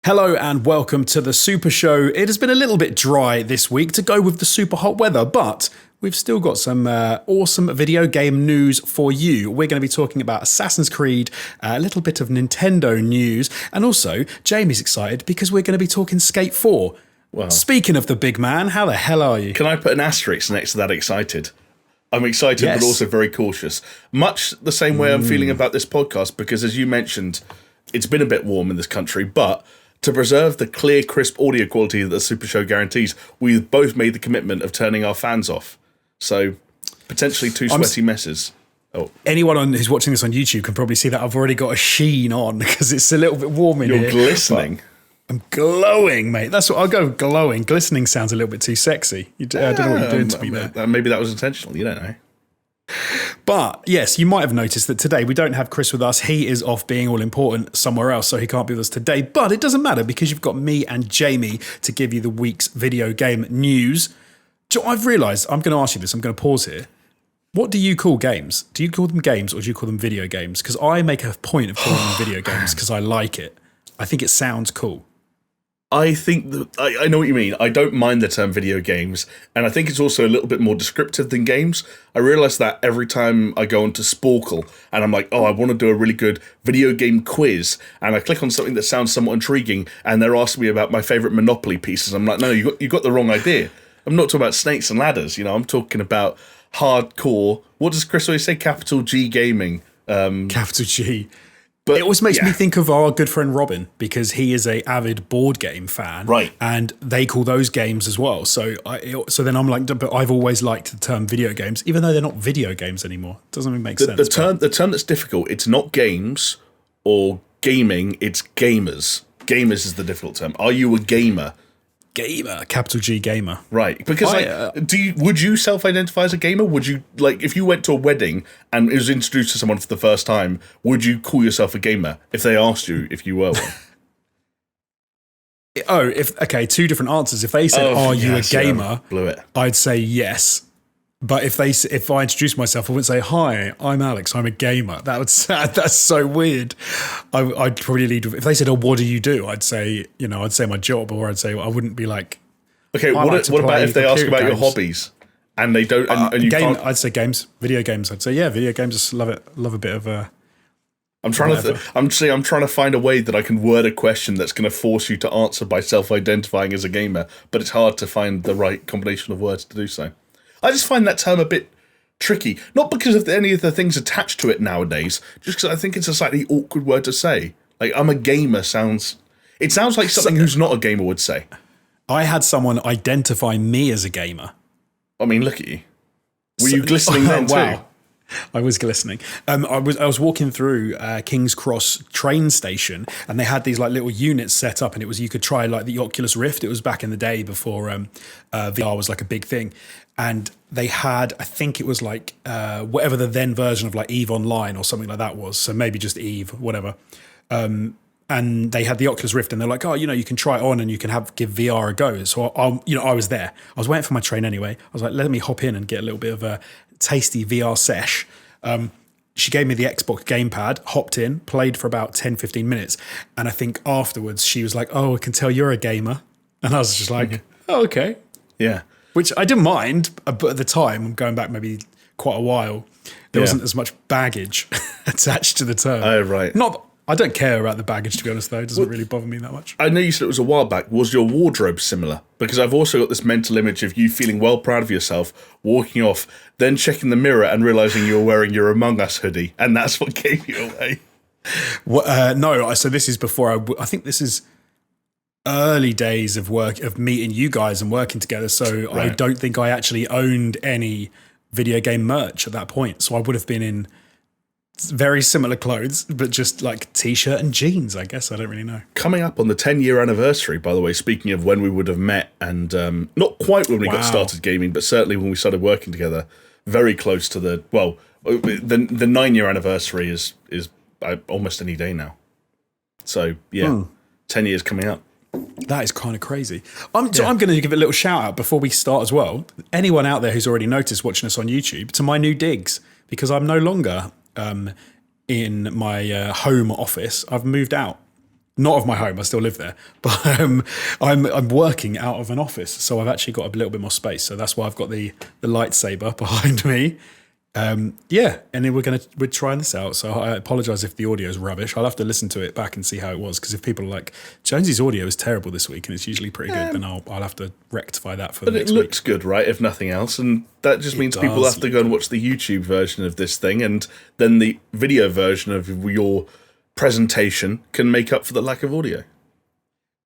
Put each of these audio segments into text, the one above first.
Hello and welcome to the Super Show. It has been a little bit dry this week to go with the super hot weather, but we've still got some awesome video game news for you. We're going to be talking about Assassin's Creed, a little bit of Nintendo news, and also Jamie's excited because we're going to be talking Skate 4. Well, speaking of the big man, how the hell are you? Can I put an asterisk next to that excited? I'm excited, yes, but also very cautious. Much the same way I'm feeling about this podcast, because as you mentioned, it's been a bit warm in this country, but to preserve the clear, crisp audio quality that the Super Show guarantees, we've both made the commitment of turning our fans off. So, potentially two sweaty messes. Oh. Anyone who's watching this on YouTube can probably see that I've already got a sheen on because it's a little bit warm in here. You're glistening. I'm glowing, mate. That's what I'll go glowing. Glistening sounds a little bit too sexy. I don't know what you're doing to me there. Maybe that was intentional. You don't know. But yes, you might have noticed that today we don't have Chris with us. He is off being all important somewhere else, so he can't be with us today. But it doesn't matter because you've got me and Jamie to give you the week's video game news. I've realised, I'm going to ask you this, I'm going to pause here. What do you call games? Do you call them games or do you call them video games? Because I make a point of calling them video games because I like it. I think it sounds cool. I think that I know what you mean. I don't mind the term video games, and I think it's also a little bit more descriptive than games. I realise that every time I go onto Sporkle and I'm like, oh, I want to do a really good video game quiz, and I click on something that sounds somewhat intriguing, and they're asking me about my favourite Monopoly pieces. I'm like, no, you got the wrong idea. I'm not talking about snakes and ladders. I'm talking about hardcore. What does Chris always say? Capital G gaming. Capital G. But it always makes me think of our good friend Robin because he is a avid board game fan, right? And they call those games as well. So then I'm like, but I've always liked the term video games, even though they're not video games anymore. It doesn't even make sense. The term that's difficult. It's not games or gaming. It's gamers. Gamers is the difficult term. Are you a gamer? Gamer, capital G gamer, right? Because would you self-identify as a gamer? Would you, like, if you went to a wedding and it was introduced to someone for the first time, would you call yourself a gamer if they asked you if you were one? Two different answers. If they said, "Are you a gamer?" Blew it. I'd say yes. But if I introduced myself, I wouldn't say, "Hi, I'm Alex. I'm a gamer." That's so weird. I'd probably lead with, if they said, "Oh, what do you do?" I'd say my job, or I'd say I wouldn't be like. Okay, what about if they ask about your hobbies and they don't? And you can't? I'd say games, video games. I'd say video games. Just love it. Love a bit of a. I'm trying to find a way that I can word a question that's going to force you to answer by self-identifying as a gamer, but it's hard to find the right combination of words to do so. I just find that term a bit tricky, not because of any of the things attached to it nowadays, just because I think it's a slightly awkward word to say. Like, I'm a gamer sounds like something who's not a gamer would say. I had someone identify me as a gamer. I mean, look at you. Were you glistening then too? Wow. I was glistening. I was walking through King's Cross train station, and they had these like little units set up, and it was you could try like the Oculus Rift. It was back in the day before VR was like a big thing, and they had, I think it was like whatever the then version of like EVE Online or something like that was. So maybe just EVE, whatever. And they had the Oculus Rift, and they're like, oh, you can try it on and you can give VR a go. So I was there. I was waiting for my train anyway. I was like, let me hop in and get a little bit of a tasty VR sesh. She gave me the Xbox gamepad, hopped in, played for about 10-15 minutes, and I think afterwards she was like, oh, I can tell you're a gamer. And I was just like, oh, okay. Yeah. Which I didn't mind, but at the time, I'm going back maybe quite a while, there wasn't as much baggage attached to the term. Oh, right. I don't care about the baggage, to be honest, though. It doesn't really bother me that much. I know you said it was a while back. Was your wardrobe similar? Because I've also got this mental image of you feeling well proud of yourself, walking off, then checking the mirror and realising you were wearing your Among Us hoodie, and that's what gave you away. No, so this is before I think this is early days of meeting you guys and working together, so right. I don't think I actually owned any video game merch at that point. So I would have been in very similar clothes, but just like t-shirt and jeans, I guess. I don't really know. Coming up on the 10-year anniversary, by the way, speaking of when we would have met, and not quite when we got started gaming, but certainly when we started working together, very close to the 9-year anniversary is almost any day now. So, 10 years coming up. That is kind of crazy. So I'm going to give a little shout out before we start as well. Anyone out there who's already noticed watching us on YouTube, to my new digs, because I'm no longer in my home office. I've moved out. Not of my home, I still live there, but I'm working out of an office, so I've actually got a little bit more space. So that's why I've got the lightsaber behind me. Yeah, and then we're trying this out. So I apologise if the audio is rubbish. I'll have to listen to it back and see how it was, because if people are like, Jonesy's audio is terrible this week and it's usually pretty good, then I'll have to rectify that for the next week. But it looks good, right? If nothing else, and that just means people have to go and watch the YouTube version of this thing, and then the video version of your presentation can make up for the lack of audio.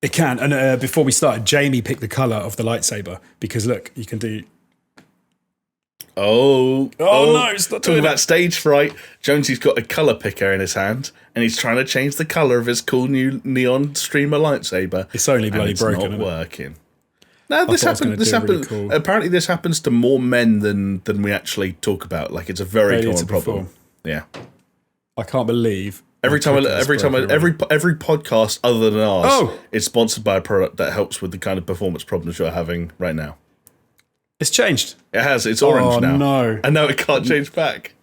It can. And before we started, Jamie picked the colour of the lightsaber, because look, you can do... No, it's not talking about stage fright. Jonesy's got a colour picker in his hand, and he's trying to change the colour of his cool new neon streamer lightsaber. It's only bloody broken. It's not working. No, this happens. Really cool. Apparently, this happens to more men than we actually talk about. Like, it's a very common problem. Yeah, I can't believe every podcast other than ours is sponsored by a product that helps with the kind of performance problems you're having right now. It's changed. It has. It's orange now. No. And now it can't change back.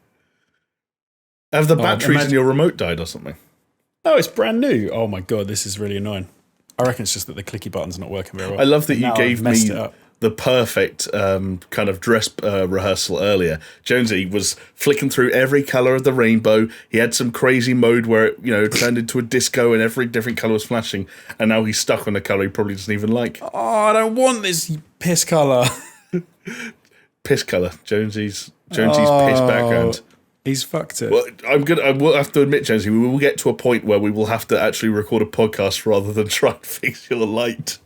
Have the batteries in your remote died or something? No, it's brand new. Oh my God, this is really annoying. I reckon it's just that the clicky button's not working very well. I love that you gave me the perfect kind of dress rehearsal earlier. Jonesy was flicking through every colour of the rainbow. He had some crazy mode where it turned into a disco and every different colour was flashing. And now he's stuck on a colour he probably doesn't even like. Oh, I don't want this piss colour. Piss colour. Jonesy's piss background. He's fucked it. Well, I will have to admit, Jonesy, we will get to a point where we will have to actually record a podcast rather than try and fix your light.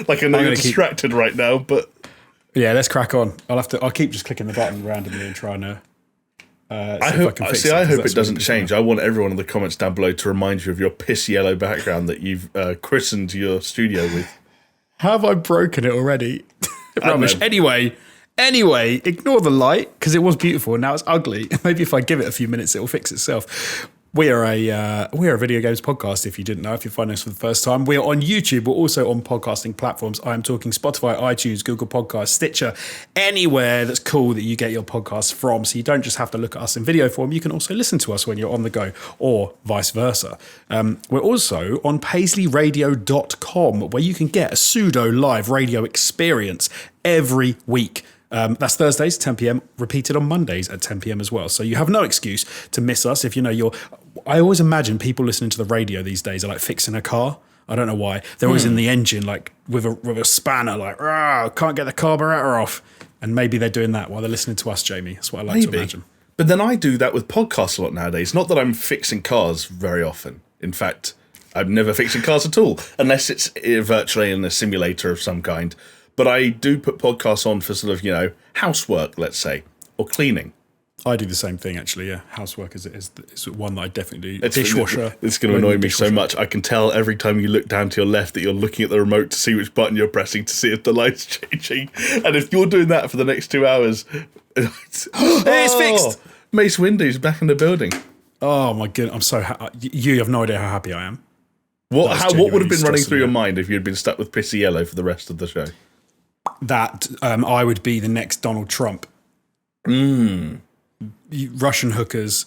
Like, I know you're distracted right now, but yeah, let's crack on. I'll keep just clicking the button randomly and trying to. I hope it doesn't change. I want everyone in the comments down below to remind you of your piss yellow background that you've christened your studio with. Have I broken it already? Rubbish. Anyway, ignore the light, because it was beautiful and now it's ugly. Maybe if I give it a few minutes, it will fix itself. We are a video games podcast, if you didn't know, if you're finding us for the first time. We're on YouTube. We're also on podcasting platforms. I am talking Spotify, iTunes, Google Podcasts, Stitcher, anywhere that's cool that you get your podcasts from. So you don't just have to look at us in video form. You can also listen to us when you're on the go, or vice versa. We're also on PaisleyRadio.com, where you can get a pseudo live radio experience every week. That's Thursdays, 10 p.m, repeated on Mondays at 10 p.m. as well. So you have no excuse to miss us if I always imagine people listening to the radio these days are like fixing a car. I don't know why. They're always in the engine, like with a spanner, like, can't get the carburetor off. And maybe they're doing that while they're listening to us, Jamie. That's what I like to imagine. But then I do that with podcasts a lot nowadays. Not that I'm fixing cars very often. In fact, I'm never fixing cars at all, unless it's virtually in a simulator of some kind. But I do put podcasts on for sort of, housework, let's say, or cleaning. I do the same thing, actually, yeah. Housework is one that I definitely do. Dishwasher. It's going to annoy me so much. I can tell every time you look down to your left that you're looking at the remote to see which button you're pressing to see if the light's changing. And if you're doing that for the next 2 hours... it's fixed! Mace Windu's back in the building. Oh, my goodness. I'm so happy. You have no idea how happy I am. What would have been running through your mind if you had been stuck with Pissy Yellow for the rest of the show? That I would be the next Donald Trump. Russian hookers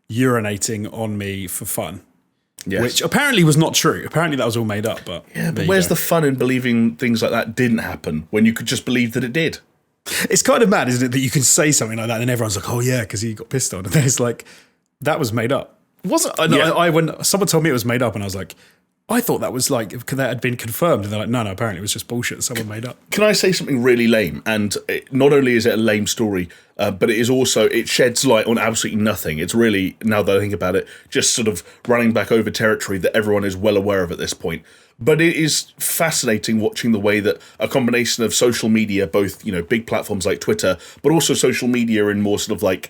urinating on me for fun. Yes. Which apparently was not true. Apparently that was all made up. But where's the fun in believing things like that didn't happen when you could just believe that it did? It's kind of mad, isn't it, that you can say something like that and everyone's like, oh yeah, because he got pissed on. And it's like, that was made up. Wasn't when someone told me it was made up and I was like, I thought that was like, that had been confirmed. And they're like, no, apparently it was just bullshit that someone made up. Can I say something really lame? And not only is it a lame story, but it sheds light on absolutely nothing. It's really, now that I think about it, just sort of running back over territory that everyone is well aware of at this point. But it is fascinating watching the way that a combination of social media, both, big platforms like Twitter, but also social media in more sort of like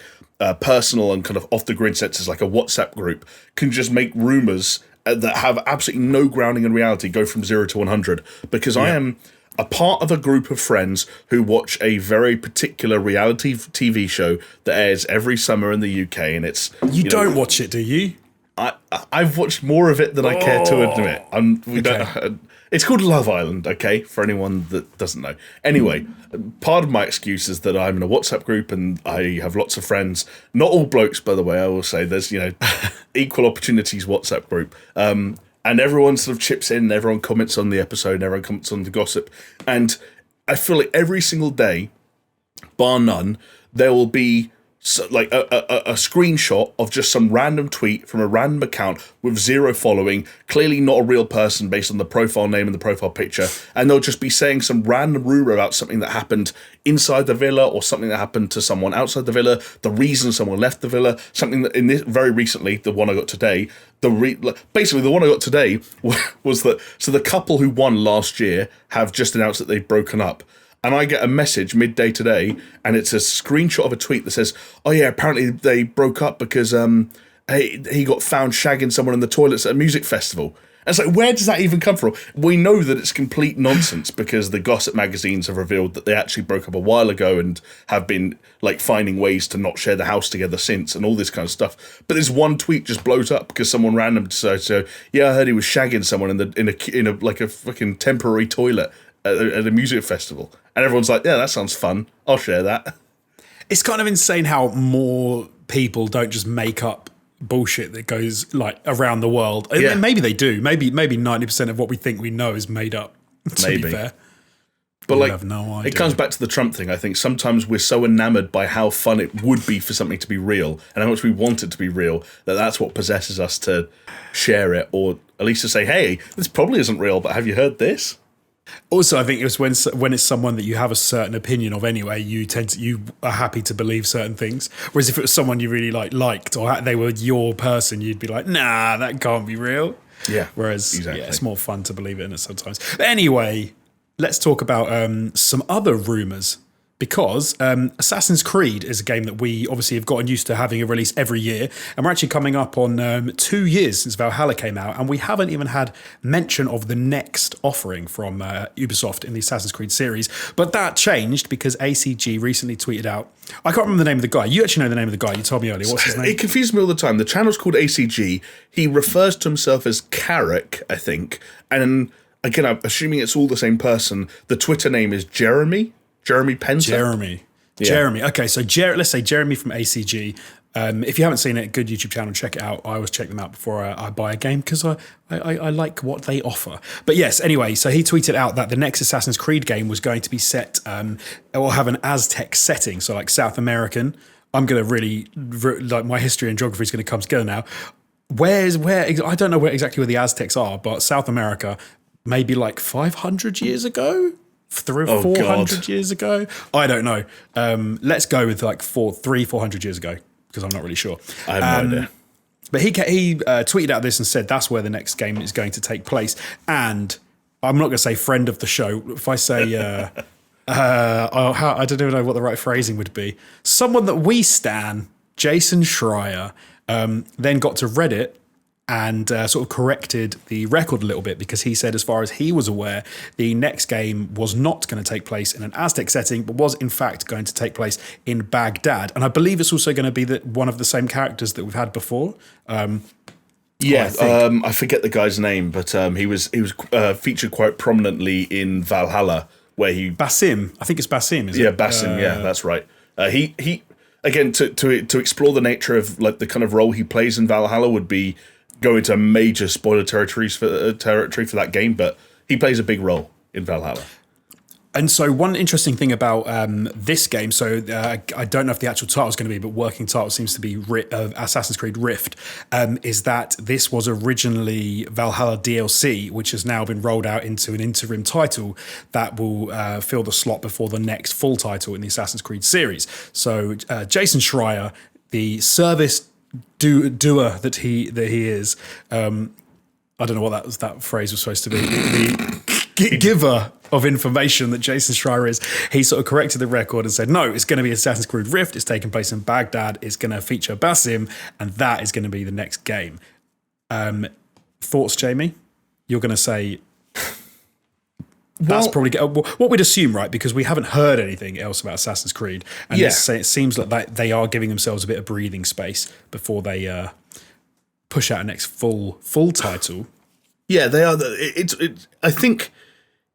personal and kind of off the grid senses, like a WhatsApp group, can just make rumors that have absolutely no grounding in reality go from 0 to 100, because I am a part of a group of friends who watch a very particular reality TV show that airs every summer in the UK, and it's... You don't watch it, do you? I've watched more of it than I care to admit. It's called Love Island, okay, for anyone that doesn't know. Anyway, part of my excuse is that I'm in a WhatsApp group and I have lots of friends. Not all blokes, by the way, I will say. There's, equal opportunities WhatsApp group. And and everyone sort of chips in, everyone comments on the episode, everyone comments on the gossip, and I feel like every single day, bar none, there will be like a screenshot of just some random tweet from a random account with 0 following, clearly not a real person based on the profile name and the profile picture, and they'll just be saying some random rumor about something that happened inside the villa or something that happened to someone outside the villa, the reason someone left the villa, something that in this very recently, the one I got today, basically the one I got today was that so the couple who won last year have just announced that they've broken up. And I get a message midday today, and it's a screenshot of a tweet that says, "Oh yeah, apparently they broke up because he got found shagging someone in the toilets at a music festival." And it's like, where does that even come from? We know that it's complete nonsense because the gossip magazines have revealed that they actually broke up a while ago and have been like finding ways to not share the house together since, and all this kind of stuff. But this one tweet just blows up because someone random decides to, yeah, I heard he was shagging someone in a like a fucking temporary toilet at a music festival, and everyone's like, yeah, that sounds fun, I'll share that. It's kind of insane how more people don't just make up bullshit that goes like around the world. Yeah. And maybe they do. Maybe 90% of what we think we know is made up, to be fair. But like, have no idea. It comes back to the Trump thing. I think sometimes we're so enamored by how fun it would be for something to be real and how much we want it to be real that that's what possesses us to share it, or at least to say, hey, this probably isn't real, but have you heard this? Also, I think it's when it's someone that you have a certain opinion of anyway, you are happy to believe certain things. Whereas if it was someone you really liked or they were your person, you'd be like, nah, that can't be real. Yeah. Whereas exactly. it's more fun to believe in it sometimes. But anyway, let's talk about some other rumours. Because Assassin's Creed is a game that we obviously have gotten used to having a release every year. And we're actually coming up on 2 years since Valhalla came out. And we haven't even had mention of the next offering from Ubisoft in the Assassin's Creed series. But that changed because ACG recently tweeted out, I can't remember the name of the guy. You actually know the name of the guy. You told me earlier. What's his name? It confuses me all the time. The channel's called ACG. He refers to himself as Carrick, I think. And again, I'm assuming it's all the same person. The Twitter name is Jeremy Penta? Jeremy. Okay, so let's say Jeremy from ACG. If you haven't seen it, good YouTube channel, check it out. I always check them out before I buy a game because I like what they offer. But yes, anyway, so he tweeted out that the next Assassin's Creed game was going to be set or have an Aztec setting, so like South American. I'm going to really, like my history and geography is going to come together now. I don't know exactly where the Aztecs are, but South America, maybe like 500 years ago? 400 years ago? I don't know. Let's go with like 400 years ago because I'm not really sure. I have no idea. But he tweeted out this and said that's where the next game is going to take place. And I'm not going to say friend of the show. If I say, I don't even know what the right phrasing would be. Someone that we stan, Jason Schreier, then got to Reddit and sort of corrected the record a little bit because he said, as far as he was aware, the next game was not going to take place in an Aztec setting, but was in fact going to take place in Baghdad. And I believe it's also going to be one of the same characters that we've had before. I forget the guy's name, but he was featured quite prominently in Valhalla, where he Basim. I think it's Basim. Is it? Yeah, Basim. Yeah, that's right. He again to explore the nature of like the kind of role he plays in Valhalla would be go into major spoiler territory for that game, but he plays a big role in Valhalla. And so one interesting thing about this game, so I don't know if the actual title is going to be, but working title seems to be Assassin's Creed Rift, is that this was originally Valhalla DLC, which has now been rolled out into an interim title that will fill the slot before the next full title in the Assassin's Creed series. So Jason Schreier, the service doer that he is, I don't know what that phrase was supposed to be. The giver of information that Jason Schreier is, he sort of corrected the record and said, no, it's going to be Assassin's Creed Rift. It's taking place in Baghdad. It's going to feature Basim, and that is going to be the next game. Thoughts, Jamie? You're going to say that's probably what we'd assume, right? Because we haven't heard anything else about Assassin's Creed, and it seems like they are giving themselves a bit of breathing space before they push out a next full title. Yeah, they are. I think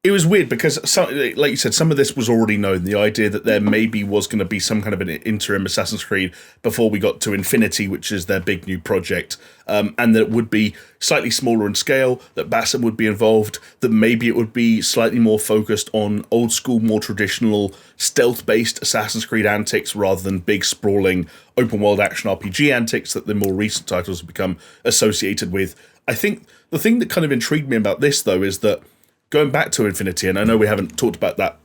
It was weird because, like you said, some of this was already known. The idea that there maybe was going to be some kind of an interim Assassin's Creed before we got to Infinity, which is their big new project, and that it would be slightly smaller in scale, that Basim would be involved, that maybe it would be slightly more focused on old school, more traditional, stealth-based Assassin's Creed antics rather than big, sprawling, open-world action RPG antics that the more recent titles have become associated with. I think the thing that kind of intrigued me about this, though, is that going back to Infinity, and I know we haven't talked about that,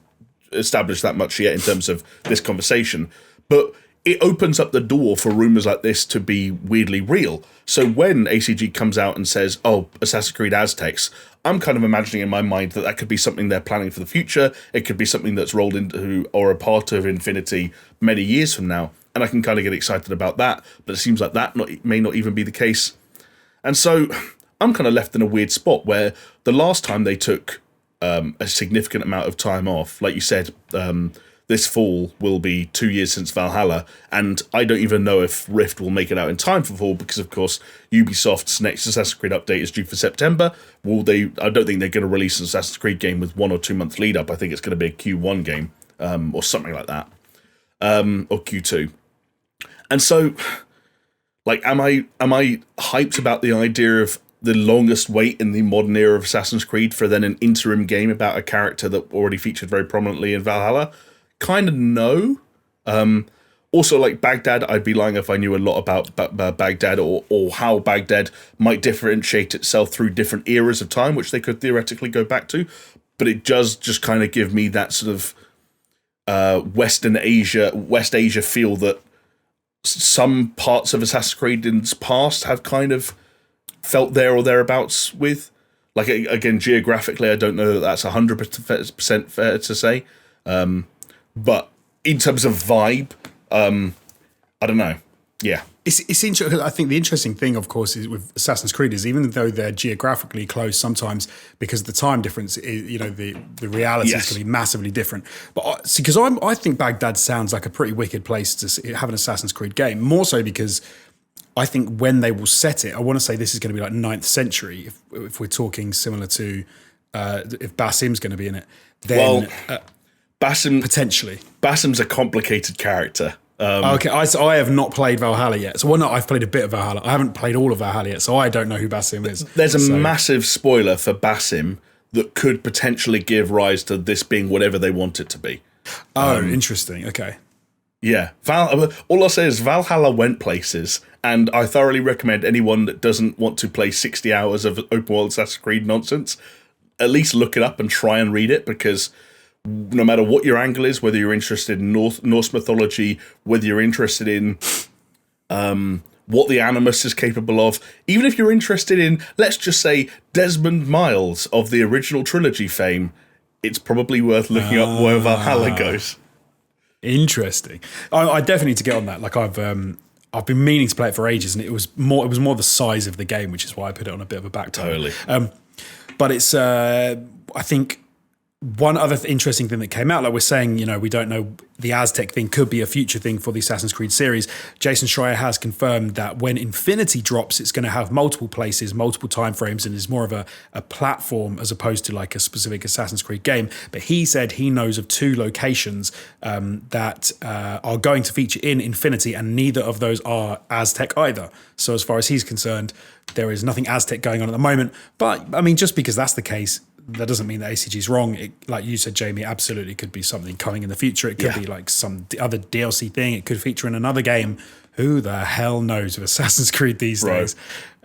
established that much yet in terms of this conversation, but it opens up the door for rumours like this to be weirdly real. So when ACG comes out and says, oh, Assassin's Creed Aztecs, I'm kind of imagining in my mind that that could be something they're planning for the future. It could be something that's rolled into or a part of Infinity many years from now. And I can kind of get excited about that, but it seems like that may not even be the case. And so I'm kind of left in a weird spot where the last time they took a significant amount of time off, like you said, this fall will be 2 years since Valhalla, and I don't even know if Rift will make it out in time for fall because, of course, Ubisoft's next Assassin's Creed update is due for September. I don't think they're going to release an Assassin's Creed game with 1 or 2 month lead up. I think it's going to be a Q1 game or something like that, or Q2. And so, like, am I hyped about the idea of the longest wait in the modern era of Assassin's Creed for then an interim game about a character that already featured very prominently in Valhalla? Kind of no. Also, like Baghdad, I'd be lying if I knew a lot about Baghdad or how Baghdad might differentiate itself through different eras of time, which they could theoretically go back to. But it does just kind of give me that sort of West Asia feel that some parts of Assassin's Creed in its past have kind of felt there or thereabouts with. Like, again, geographically, I don't know that that's 100% fair to say. But in terms of vibe, I don't know. Yeah. It's interesting. I think the interesting thing, of course, is with Assassin's Creed is even though they're geographically close, sometimes because of the time difference, the reality is going to be massively different. But because I think Baghdad sounds like a pretty wicked place to have an Assassin's Creed game, more so because I think when they will set it, I want to say this is going to be like 9th century, if we're talking similar to if Basim's going to be in it, then Basim potentially. Basim's a complicated character. Okay, I have not played Valhalla yet. So I've played a bit of Valhalla. I haven't played all of Valhalla yet, so I don't know who Basim is. There's a massive spoiler for Basim that could potentially give rise to this being whatever they want it to be. Oh, interesting. Okay. Yeah. All I'll say is Valhalla went places, and I thoroughly recommend anyone that doesn't want to play 60 hours of open world Assassin's Creed nonsense, at least look it up and try and read it, because no matter what your angle is, whether you're interested in Norse mythology, whether you're interested in what the Animus is capable of, even if you're interested in, let's just say, Desmond Miles of the original trilogy fame, it's probably worth looking up where Valhalla goes. Interesting. I definitely need to get on that. Like I've been meaning to play it for ages, and it was more the size of the game, which is why I put it on a bit of a back burner. Totally. But it's I think one other interesting thing that came out, like we're saying, we don't know, the Aztec thing could be a future thing for the Assassin's Creed series. Jason Schreier has confirmed that when Infinity drops, it's going to have multiple places, multiple timeframes, and is more of a platform as opposed to like a specific Assassin's Creed game. But he said he knows of 2 locations that are going to feature in Infinity, and neither of those are Aztec either. So as far as he's concerned, there is nothing Aztec going on at the moment. But I mean, just because that's the case, that doesn't mean that ACG is wrong. It, like you said, Jamie, absolutely could be something coming in the future. It could be like some other DLC thing. It could feature in another game. Who the hell knows with Assassin's Creed these days?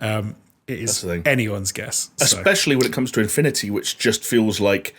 It is anyone's guess. Especially when it comes to Infinity, which just feels like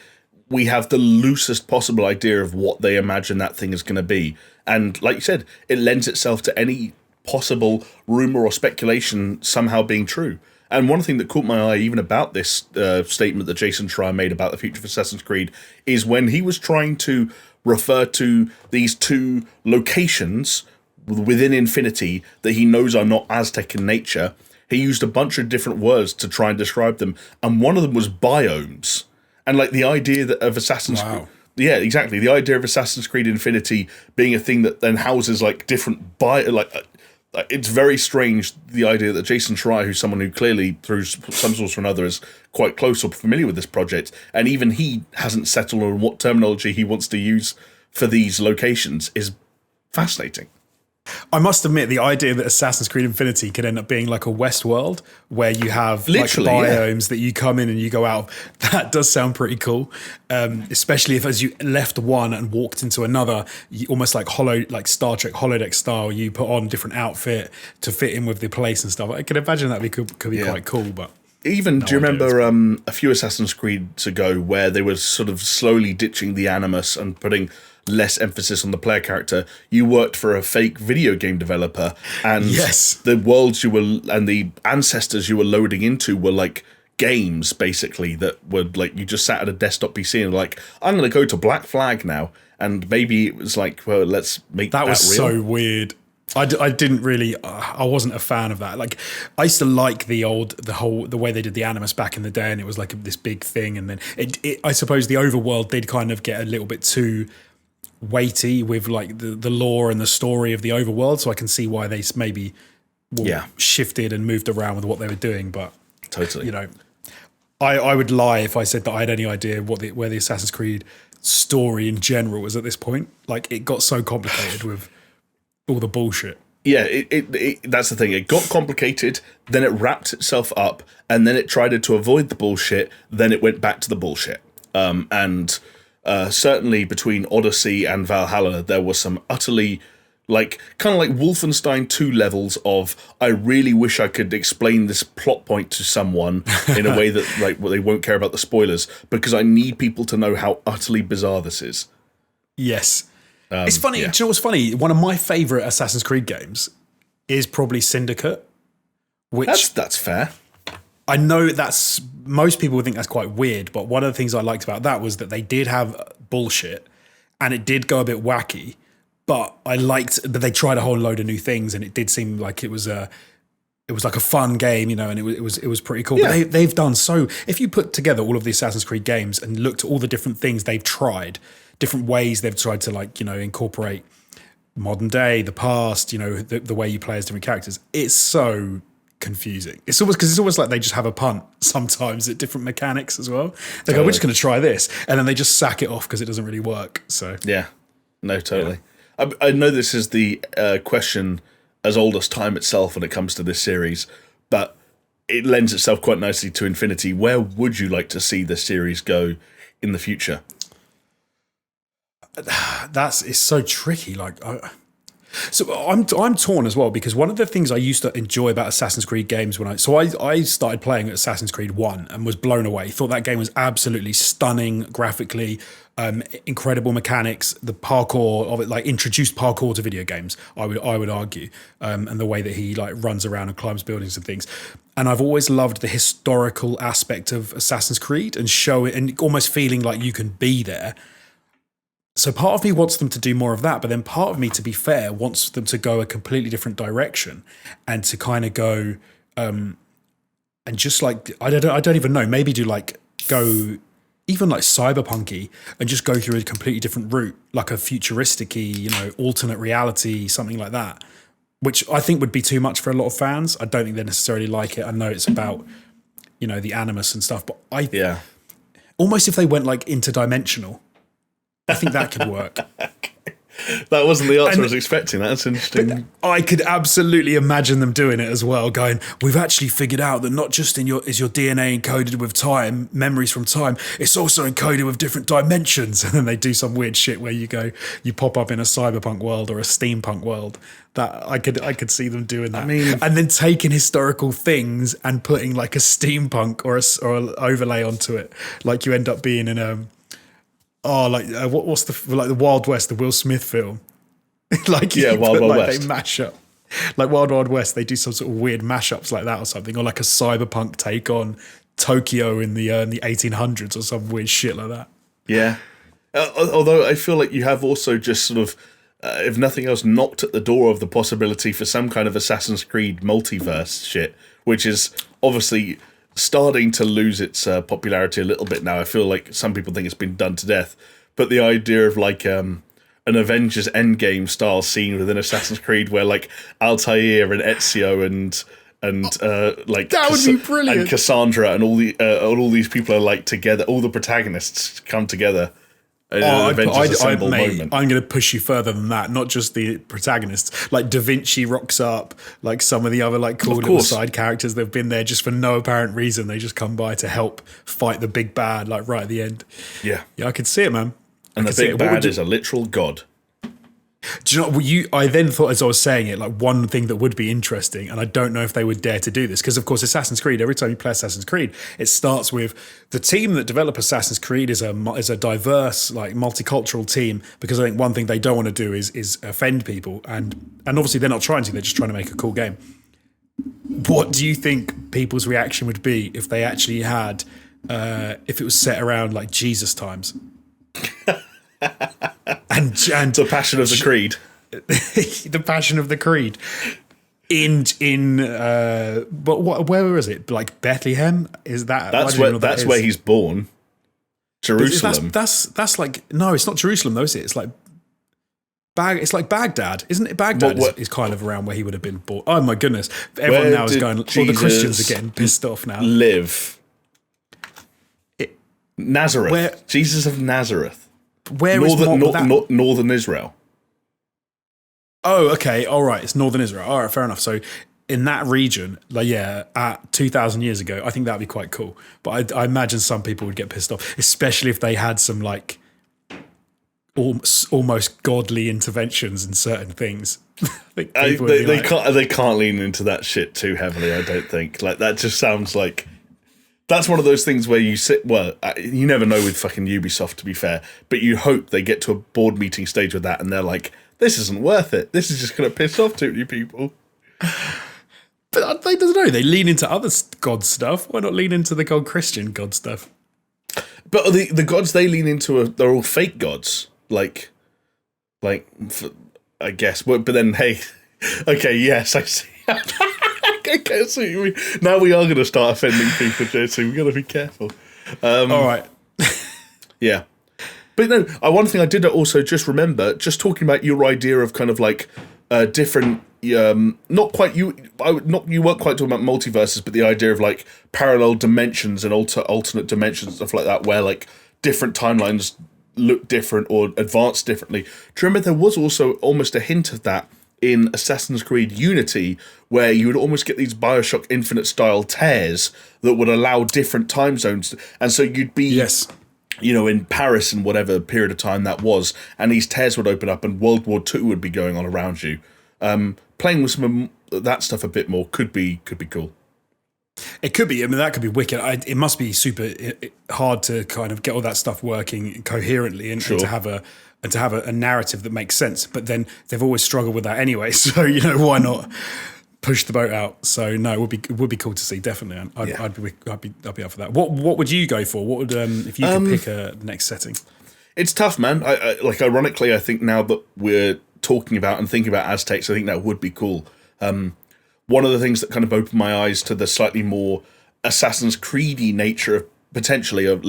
we have the loosest possible idea of what they imagine that thing is going to be. And like you said, it lends itself to any possible rumor or speculation somehow being true. And one thing that caught my eye even about this statement that Jason Schreier made about the future of Assassin's Creed is when he was trying to refer to these 2 locations within Infinity that he knows are not Aztec in nature, he used a bunch of different words to try and describe them. And one of them was biomes. And like the idea of Assassin's Creed... Yeah, exactly. The idea of Assassin's Creed Infinity being a thing that then houses like different it's very strange, the idea that Jason Schreier, who's someone who clearly, through some source or another, is quite close or familiar with this project, and even he hasn't settled on what terminology he wants to use for these locations, is fascinating. I must admit, the idea that Assassin's Creed Infinity could end up being like a Westworld where you have literally like biomes that you come in and you go out, that does sound pretty cool. Especially if as you left one and walked into another, you, almost like Star Trek holodeck style, you put on different outfit to fit in with the place and stuff. I can imagine that could be quite cool, but... Even, do you remember a few Assassin's Creeds ago where they were sort of slowly ditching the animus and putting less emphasis on the player character? You worked for a fake video game developer, and the worlds you were and the ancestors you were loading into were like games, basically, that were like you just sat at a desktop PC and like, I'm going to go to Black Flag now, and maybe it was like, well, let's make that was real. So weird. I didn't really, I wasn't a fan of that. Like, I used to like the way they did the animus back in the day, and it was like this big thing. And then I suppose the overworld did kind of get a little bit too weighty with like the lore and the story of the overworld. So I can see why they maybe shifted and moved around with what they were doing. But totally, you know, I would lie if I said that I had any idea where the Assassin's Creed story in general was at this point. Like, it got so complicated with all the bullshit. Yeah, that's the thing. It got complicated, then it wrapped itself up, and then it tried to avoid the bullshit, then it went back to the bullshit. And certainly between Odyssey and Valhalla, there was some utterly, like, kind of like Wolfenstein 2 levels of, I really wish I could explain this plot point to someone in a way that like they won't care about the spoilers, because I need people to know how utterly bizarre this is. Yes. It's funny. Do you know what's funny? One of my favourite Assassin's Creed games is probably Syndicate. Which that's fair. I know most people would think that's quite weird, but one of the things I liked about that was that they did have bullshit, and it did go a bit wacky. But I liked that they tried a whole load of new things, and it did seem like it was like a fun game, you know, and it was pretty cool. Yeah. But they've done so. If you put together all of the Assassin's Creed games and looked at all the different things they've tried, different ways they've tried to, like, you know, incorporate modern day, the past, you know, the way you play as different characters, it's so confusing. It's almost like they just have a punt sometimes at different mechanics as well. They go, we're just going to try this, and then they just sack it off because it doesn't really work. So yeah, no, totally. Yeah. I know this is the question as old as time itself when it comes to this series, but it lends itself quite nicely to Infinity. Where would you like to see the series go in the future? It's so tricky. Like, so I'm torn as well, because one of the things I used to enjoy about Assassin's Creed games I started playing Assassin's Creed 1 and was blown away. Thought that game was absolutely stunning graphically, incredible mechanics, the parkour of it, like introduced parkour to video games, I would argue, and the way that he like runs around and climbs buildings and things. And I've always loved the historical aspect of Assassin's Creed and show it and almost feeling like you can be there. So part of me wants them to do more of that, but then part of me, to be fair, wants them to go a completely different direction and to kind of go and just like I don't even know, maybe do like go even like cyberpunky and just go through a completely different route, like a futuristic-y, you know, alternate reality, something like that, which I think would be too much for a lot of fans. I don't think they necessarily like it. I know it's about, you know, the animus and stuff, but almost if they went like interdimensional, I think that could work. That wasn't the answer I was expecting. That's interesting. But I could absolutely imagine them doing it as well, going, we've actually figured out that not just is your DNA encoded with time, memories from time, it's also encoded with different dimensions. And then they do some weird shit where you pop up in a cyberpunk world or a steampunk world. That I could see them doing that. I mean, and then taking historical things and putting like a steampunk or an overlay onto it, like you end up being in what's the Wild West, the Will Smith film? Like Wild West. They mash up, like Wild West. They do some sort of weird mashups like that or something, or like a cyberpunk take on Tokyo in the 1800s or some weird shit like that. Yeah. Although I feel like you have also just sort of, if nothing else, knocked at the door of the possibility for some kind of Assassin's Creed multiverse shit, which is obviously starting to lose its popularity a little bit now. I feel like some people think it's been done to death, but the idea of like an Avengers Endgame style scene within Assassin's Creed where like Altair and Ezio and like that would be brilliant. And Cassandra and all these people are like together. All the protagonists come together. Avengers Assemble moment. I'm going to push you further than that. Not just the protagonists. Like Da Vinci rocks up. Like some of the other like cool little side characters. They've been there just for no apparent reason. They just come by to help fight the big bad. Like right at the end. Yeah, I could see it, man. And the big bad is a literal god. Do you know what I then thought as I was saying it, like one thing that would be interesting, and I don't know if they would dare to do this, because of course Assassin's Creed, every time you play Assassin's Creed, it starts with the team that develop Assassin's Creed is a diverse, like multicultural team, because I think one thing they don't want to do is offend people, and obviously they're not trying to, they're just trying to make a cool game. What do you think people's reaction would be if they actually had, if it was set around like Jesus times? and the Passion of the Creed, the Passion of the Creed, but where is it? Like Bethlehem? Is that's where he's born? Jerusalem. That's like, no, it's not Jerusalem though, is it? It's like it's like Baghdad, isn't it? Baghdad is kind of around where he would have been born. Oh my goodness! Everyone now is going. All the Christians are getting pissed off now. Live Nazareth. Jesus of Nazareth. Where northern Israel? Oh, okay, all right. It's northern Israel. All right, fair enough. So in that region, like at 2,000 years ago, I think that'd be quite cool. But I imagine some people would get pissed off, especially if they had some like almost godly interventions in certain things. They can't lean into that shit too heavily. I don't think. Like that just sounds like. That's one of those things where you sit. Well, you never know with fucking Ubisoft, to be fair, but you hope they get to a board meeting stage with that, and they're like, "This isn't worth it. This is just going to piss off too many people." But they don't know. They lean into other god stuff. Why not lean into the Christian god stuff? But the gods they lean into they're all fake gods. Like, I guess. But then, hey, okay, yes, I see. Okay, so now we are going to start offending people, Jonesy. We've got to be careful. All right. Yeah. But no, one thing I did also just remember, just talking about your idea of kind of like different, you weren't quite talking about multiverses, but the idea of like parallel dimensions and alternate dimensions and stuff like that, where like different timelines look different or advance differently. Do you remember there was also almost a hint of that in Assassin's Creed Unity, where you would almost get these Bioshock Infinite style tears that would allow different time zones, and so you'd be in Paris in whatever period of time that was, and these tears would open up and World War II would be going on around you. Playing with some of that stuff a bit more could be cool. It could be. I mean, that could be wicked. It must be super hard to kind of get all that stuff working coherently and to have a narrative that makes sense. But then they've always struggled with that anyway. So why not push the boat out? So no, it would be cool to see. Definitely, I'd be up for that. What would you go for? What would if you could pick the next setting? It's tough, man. I like ironically, I think now that we're talking about and thinking about Aztecs, I think that would be cool. One of the things that kind of opened my eyes to the slightly more Assassin's Creed-y nature of potentially of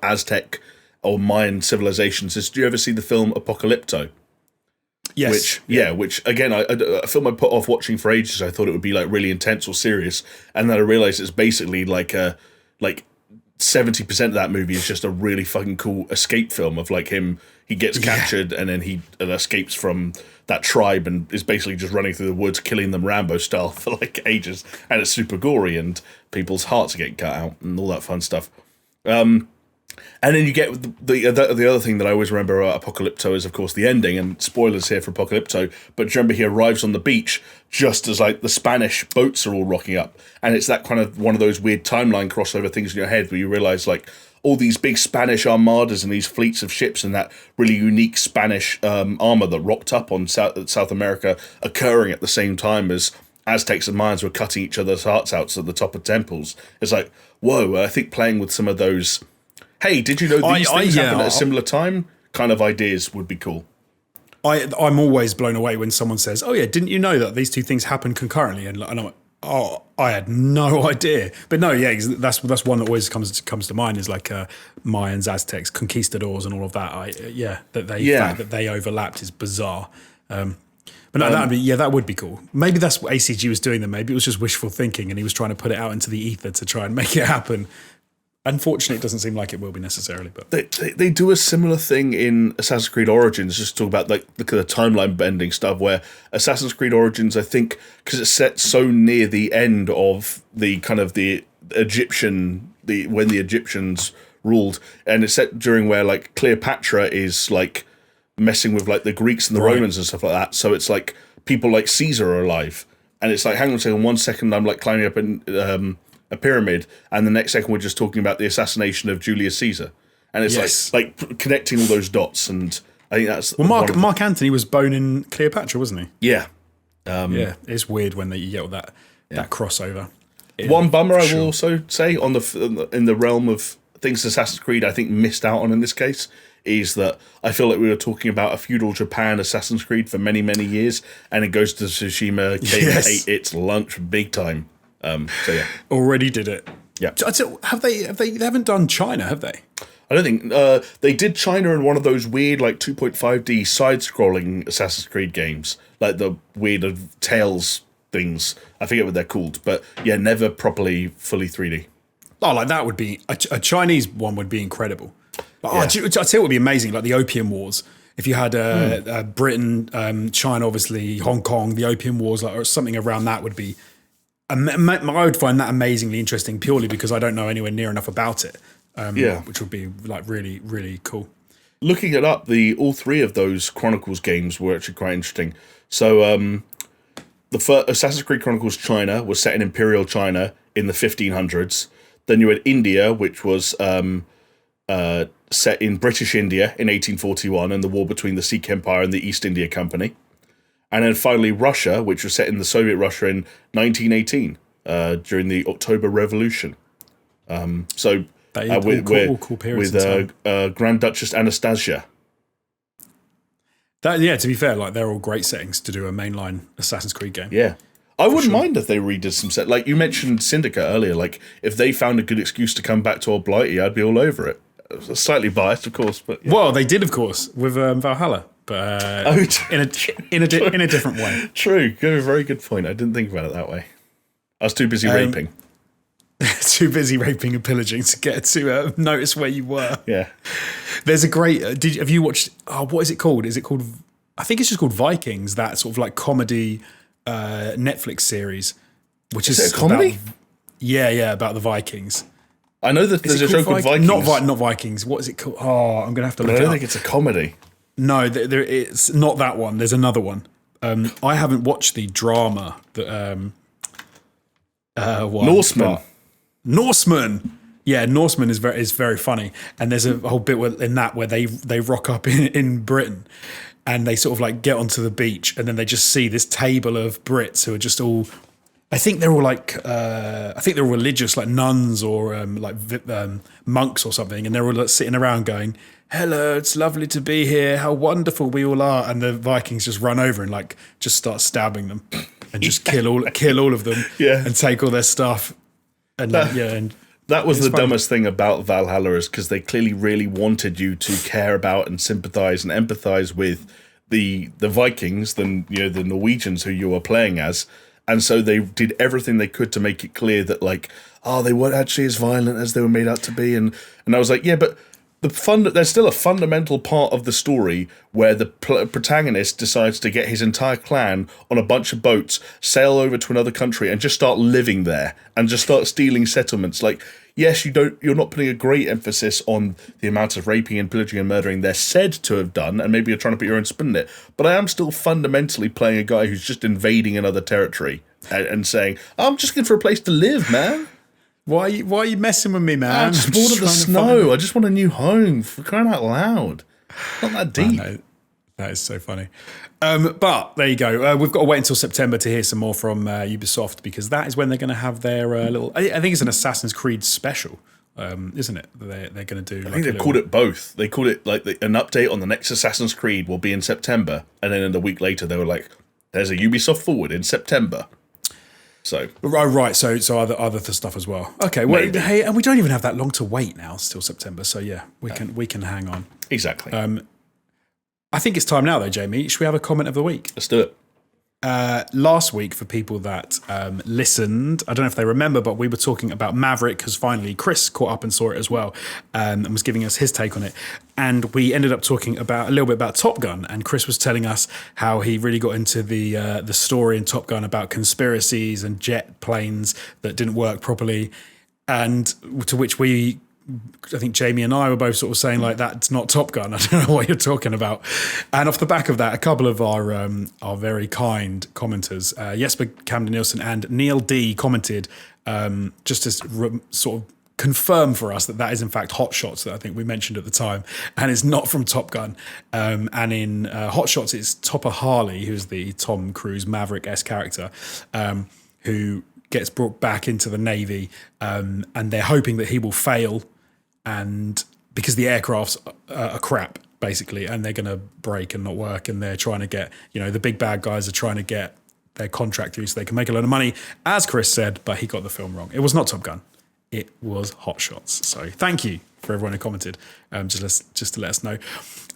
Aztec or Mayan civilizations is, do you ever see the film Apocalypto? Yes. Which again, a film I put off watching for ages. I thought it would be like really intense or serious, and then I realized it's basically like 70% of that movie is just a really fucking cool escape film of like him. He gets captured and then he escapes from that tribe and is basically just running through the woods, killing them Rambo style for like ages, and it's super gory and people's hearts are getting cut out and all that fun stuff. And then you get the other thing that I always remember about Apocalypto is, of course, the ending, and spoilers here for Apocalypto, but do you remember he arrives on the beach just as, like, the Spanish boats are all rocking up, and it's that kind of one of those weird timeline crossover things in your head where you realise, like, all these big Spanish armadas and these fleets of ships and that really unique Spanish armour that rocked up on South America occurring at the same time as Aztecs and Mayans were cutting each other's hearts out at the top of temples. It's like, whoa, I think playing with some of those... Hey, did you know these things happen at a similar time? Kind of ideas would be cool. I'm always blown away when someone says, "Oh yeah, didn't you know that these two things happen concurrently?" And I'm like, Oh, I had no idea. But no, yeah, that's one that always comes to mind is like Mayans, Aztecs, conquistadors, and all of that. The fact that they overlapped is bizarre. But no, that would be cool. Maybe that's what ACG was doing. Then maybe it was just wishful thinking, and he was trying to put it out into the ether to try and make it happen. Unfortunately, it doesn't seem like it will be necessarily. But they do a similar thing in Assassin's Creed Origins. Just talk about like the timeline bending stuff, where Assassin's Creed Origins, I think, because it's set so near the end of the kind of the Egyptian, when the Egyptians ruled, and it's set during where like Cleopatra is like messing with like the Greeks and the Romans and stuff like that. So it's like people like Caesar are alive, and it's like, hang on a second, 1 second I'm like climbing up in a pyramid, and the next second we're just talking about the assassination of Julius Caesar, and it's like connecting all those dots. And I think that's Mark Antony was boning Cleopatra, wasn't he? Yeah, it's weird when you get all that crossover. One bummer I will also say in the realm of things Assassin's Creed I think missed out on in this case is that I feel like we were talking about a feudal Japan Assassin's Creed for many, many years, and it goes to Tsushima, came and ate its lunch big time. So yeah, already did it. Yeah. So they haven't done China, have they? I don't think they did China in one of those weird like 2.5D side-scrolling Assassin's Creed games, like the weird Tales things. I forget what they're called, but yeah, never properly fully 3D. Oh, like that would be a Chinese one would be incredible. I'd tell you what would be amazing, like the Opium Wars. If you had Britain, China, obviously Hong Kong, the Opium Wars, or something around that would be. I would find that amazingly interesting purely because I don't know anywhere near enough about it. Which would be like really, really cool. Looking it up, all three of those Chronicles games were actually quite interesting. So the first Assassin's Creed Chronicles China was set in Imperial China in the 1500s. Then you had India, which was set in British India in 1841 and the war between the Sikh Empire and the East India Company. And then finally Russia, which was set in the Soviet Russia in 1918 during the October Revolution. All cool periods with Grand Duchess Anastasia. To be fair, like they're all great settings to do a mainline Assassin's Creed game. Yeah. I wouldn't mind if they redid some set. Like you mentioned Syndicate earlier, like if they found a good excuse to come back to Old Blighty, I'd be all over it. Slightly biased, of course, but yeah. Well, they did, of course, with Valhalla. But in a different way. True, very good point. I didn't think about it that way. I was too busy raping. Too busy raping and pillaging to get to notice where you were. Yeah. There's a great. Have you watched? what is it called? Is it called? I think it's just called Vikings. That sort of like comedy Netflix series, which is a comedy. About the Vikings. I know that there's a show called Vikings. Not Vikings. What is it called? Oh, I'm gonna have to look. I don't think it's a comedy. No, it's not that one. There's another one. I haven't watched the drama that Norseman. Norseman. Yeah, Norseman is very funny, and there's a whole bit in that where they rock up in Britain, and they sort of like get onto the beach, and then they just see this table of Brits who are just all. I think they're all like religious, like nuns or monks or something, and they're all like sitting around going, "Hello, it's lovely to be here. How wonderful we all are!" And the Vikings just run over and like just start stabbing them and just kill all of them, and take all their stuff. And that was the dumbest thing about Valhalla is because they clearly really wanted you to care about and sympathize and empathize with the Vikings than the Norwegians who you were playing as. And so they did everything they could to make it clear that they weren't actually as violent as they were made out to be. And I was like, yeah, but there's still a fundamental part of the story where the protagonist decides to get his entire clan on a bunch of boats, sail over to another country, and just start living there and just start stealing settlements. Like, yes, you're not putting a great emphasis on the amount of raping and pillaging and murdering they're said to have done, and maybe you're trying to put your own spin in it. But I am still fundamentally playing a guy who's just invading another territory and saying, "I'm just looking for a place to live, man." Why are you messing with me, man? I'm just bored of the snow. I just want a new home. For crying out loud. Not that deep. That is so funny. But there you go. We've got to wait until September to hear some more from Ubisoft because that is when they're going to have their little... I think it's an Assassin's Creed special, isn't it? They're going to do... I think they've called it both. They called it like an update on the next Assassin's Creed will be in September. And then a week later they were like, there's a Ubisoft Forward in September. So Oh, right. So other stuff as well. Okay. Well, Maybe. hey, and we don't even have that long to wait now. Still September. So yeah, we can hang on. exactly. I think it's time now, though, Jamie. Should we have a comment of the week? Let's do it. Last week, for people that listened, I don't know if they remember, but we were talking about Maverick, because finally Chris caught up and saw it as well, and was giving us his take on it. And we ended up talking about a little bit about Top Gun, and Chris was telling us how he really got into the story in Top Gun about conspiracies and jet planes that didn't work properly, and to which I think Jamie and I were both sort of saying, like, that's not Top Gun. I don't know what you're talking about. And off the back of that, a couple of our very kind commenters, Jesper Camden Nielsen and Neil D, commented just to sort of confirm for us that is in fact Hot Shots, that I think we mentioned at the time, and it's not from Top Gun. And in Hot Shots, it's Topper Harley, who's the Tom Cruise Maverick-esque character, who gets brought back into the Navy, and they're hoping that he will fail, and because the aircrafts are crap, basically, and they're going to break and not work, and they're trying to get, the big bad guys are trying to get their contract through so they can make a lot of money, as Chris said, but he got the film wrong. It was not Top Gun. It was Hot Shots. So thank you for everyone who commented, just to let us know.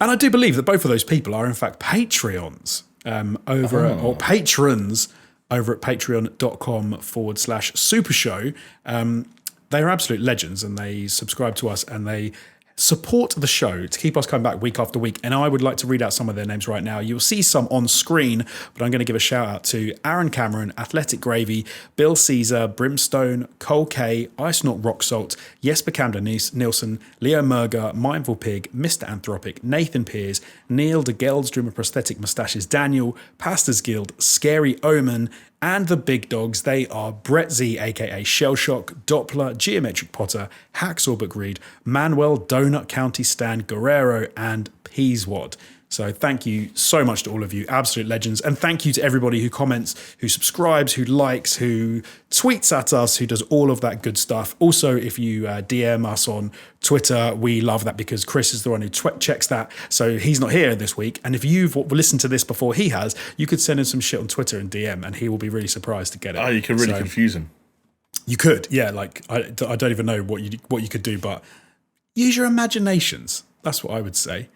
And I do believe that both of those people are in fact Patreons or patrons over at patreon.com/supershow. They are absolute legends, and they subscribe to us, and they support the show to keep us coming back week after week. And I would like to read out some of their names right now. You'll see some on screen, but I'm going to give a shout out to Aaron Cameron, Athletic Gravy, Bill Caesar, Brimstone, Cole K, Ice Not Rock Salt, Jesper Camden Nielsen, Leo Merger, Mindful Pig, Mr. Anthropic, Nathan Pears, Neil de Geldstrom of Prosthetic Mustaches, Daniel, Pastors Guild, Scary Omen, and the big dogs. They are Brett Z, aka Shellshock, Doppler, Geometric Potter, Hacksaw Bookread, Manuel, Donut County Stan, Guerrero, and Peaswad. So thank you so much to all of you, absolute legends. And thank you to everybody who comments, who subscribes, who likes, who tweets at us, who does all of that good stuff. Also, if you DM us on Twitter, we love that, because Chris is the one who checks that. So he's not here this week. And if you've listened to this before he has, you could send him some shit on Twitter and DM, and he will be really surprised to get it. Oh, you could really confuse him. You could, yeah. Like, I don't even know what you could do, but use your imaginations. That's what I would say.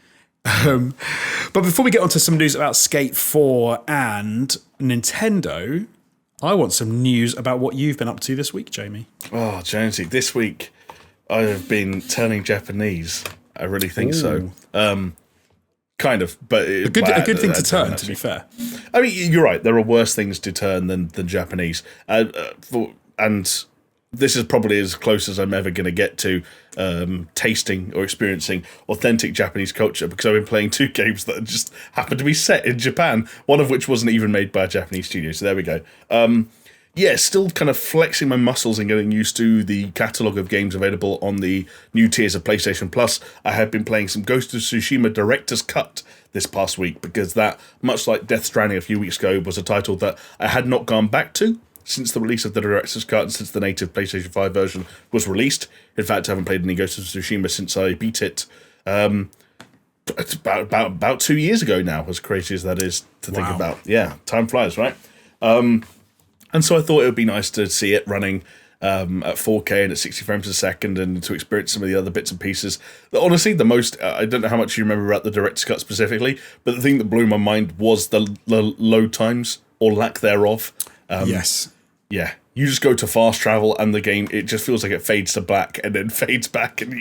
But before we get on to some news about Skate 4 and Nintendo, I want some news about what you've been up to this week, Jamie. Oh, Jonesy, this week I have been turning Japanese. I really think so. Kind of, but a good thing to turn, to be fair. I mean, you're right. There are worse things to turn than Japanese. And this is probably as close as I'm ever going to get to tasting or experiencing authentic Japanese culture, because I've been playing 2 games that just happen to be set in Japan, one of which wasn't even made by a Japanese studio. So there we go. Still kind of flexing my muscles and getting used to the catalogue of games available on the new tiers of PlayStation Plus. I have been playing some Ghost of Tsushima Director's Cut this past week, because that, much like Death Stranding a few weeks ago, was a title that I had not gone back to since the release of the Director's Cut and since the native PlayStation 5 version was released. In fact, I haven't played any Ghost of Tsushima since I beat it it's about 2 years ago now, as crazy as that is to think about. Yeah, time flies, right? And so I thought it would be nice to see it running at 4K and at 60 frames a second, and to experience some of the other bits and pieces. Honestly, the most, I don't know how much you remember about the Director's Cut specifically, but the thing that blew my mind was the load times, or lack thereof. Yes. Yeah. You just go to fast travel, and the game, it just feels like it fades to black and then fades back, and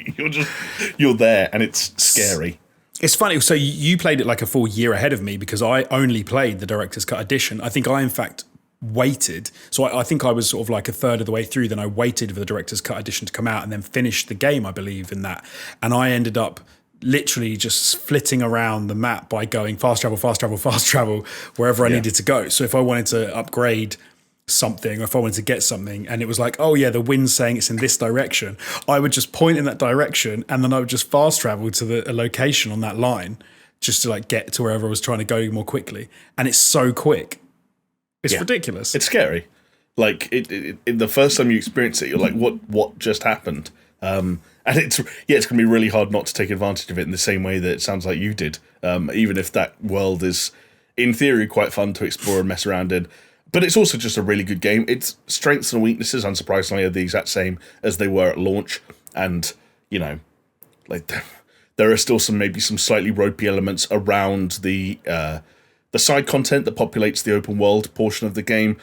you're there, and it's scary. It's funny. So you played it like a full year ahead of me, because I only played the Director's Cut edition. I think I, in fact, waited. So I think I was sort of like a third of the way through. Then I waited for the Director's Cut edition to come out, and then finished the game, I believe, in that. And I ended up literally just flitting around the map by going fast travel, wherever I needed to go. So if I wanted to upgrade something, or if I wanted to get something, and it was like, oh yeah, the wind's saying it's in this direction, I would just point in that direction, and then I would just fast travel to a location on that line, just to like get to wherever I was trying to go more quickly. And it's so quick. It's ridiculous. It's scary. Like it the first time you experience it, you're like, what just happened? And it's going to be really hard not to take advantage of it in the same way that it sounds like you did. Even if that world is, in theory, quite fun to explore and mess around in. but it's also just a really good game. Its strengths and weaknesses, unsurprisingly, are the exact same as they were at launch. And, like there are still maybe some slightly ropey elements around the side content that populates the open world portion of the game.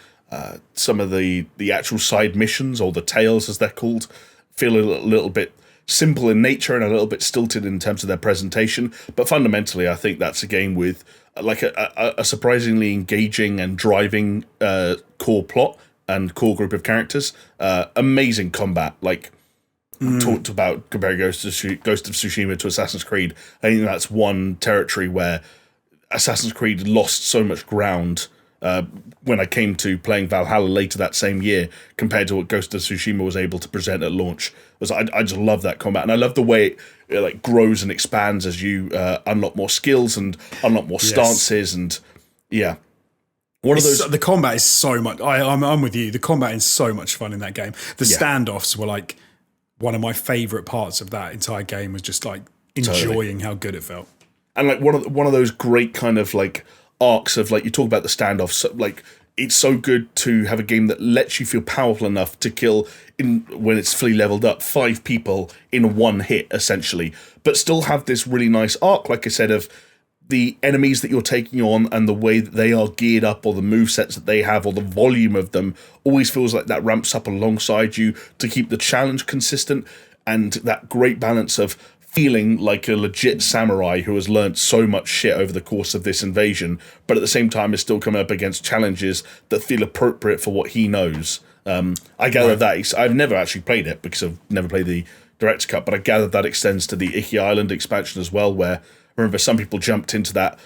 Some of the actual side missions, or the tales as they're called, feel a little bit simple in nature and a little bit stilted in terms of their presentation. But fundamentally, I think that's a game with like a surprisingly engaging and driving core plot and core group of characters. Amazing combat, like talked about comparing Ghost of Tsushima to Assassin's Creed. I think that's one territory where Assassin's Creed lost so much ground when I came to playing Valhalla later that same year compared to what Ghost of Tsushima was able to present at launch. I just love that combat, and I love the way it like grows and expands as you unlock more skills and unlock more stances, and one of those. The combat is so much. I'm with you. The combat is so much fun in that game. The standoffs were like one of my favorite parts of that entire game. Was just like enjoying how good it felt. And like one of those great kind of like arcs of like, you talk about the standoffs, like it's so good to have a game that lets you feel powerful enough to kill, when it's fully leveled up, 5 people in one hit essentially, but still have this really nice arc, like I said, of the enemies that you're taking on and the way that they are geared up, or the movesets that they have, or the volume of them always feels like that ramps up alongside you to keep the challenge consistent, and that great balance of feeling like a legit samurai who has learnt so much shit over the course of this invasion, but at the same time is still coming up against challenges that feel appropriate for what he knows. I gather that I've never actually played it because I've never played the Director's Cut, but I gather that extends to the Iki Island expansion as well, where I remember some people jumped into that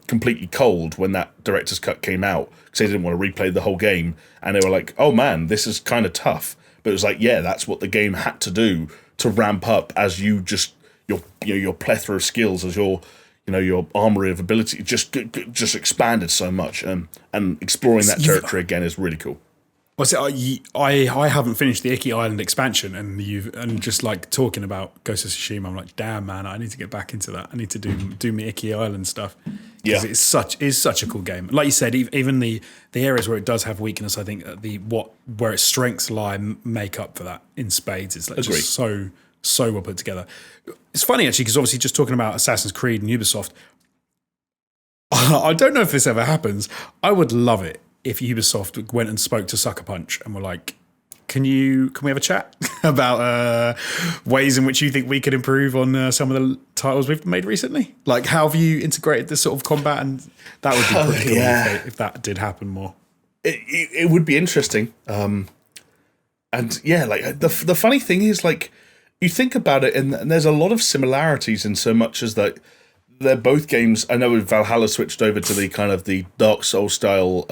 completely cold when that Director's Cut came out because they didn't want to replay the whole game, and they were like, oh man, this is kind of tough. But it was like, yeah, that's what the game had to do to ramp up as you just your plethora of skills, as your armory of ability just expanded so much, and exploring that territory again is really cool. Well, see, I haven't finished the Iki Island expansion, and just like talking about Ghost of Tsushima, I'm like, damn man, I need to get back into that. I need to do my Iki Island stuff, because it's such a cool game. Like you said, even the areas where it does have weakness, I think where its strengths lie make up for that in spades. It's like just so well put together. It's funny actually, because obviously just talking about Assassin's Creed and Ubisoft, I don't know if this ever happens. I would love it if Ubisoft went and spoke to Sucker Punch and were like, can we have a chat about ways in which you think we could improve on some of the titles we've made recently? Like, how have you integrated this sort of combat? And that would be pretty cool if that did happen more. It would be interesting. And yeah, like the funny thing is, like, you think about it, and there's a lot of similarities in so much as that they're both games. I know Valhalla switched over to the kind of the Dark Souls style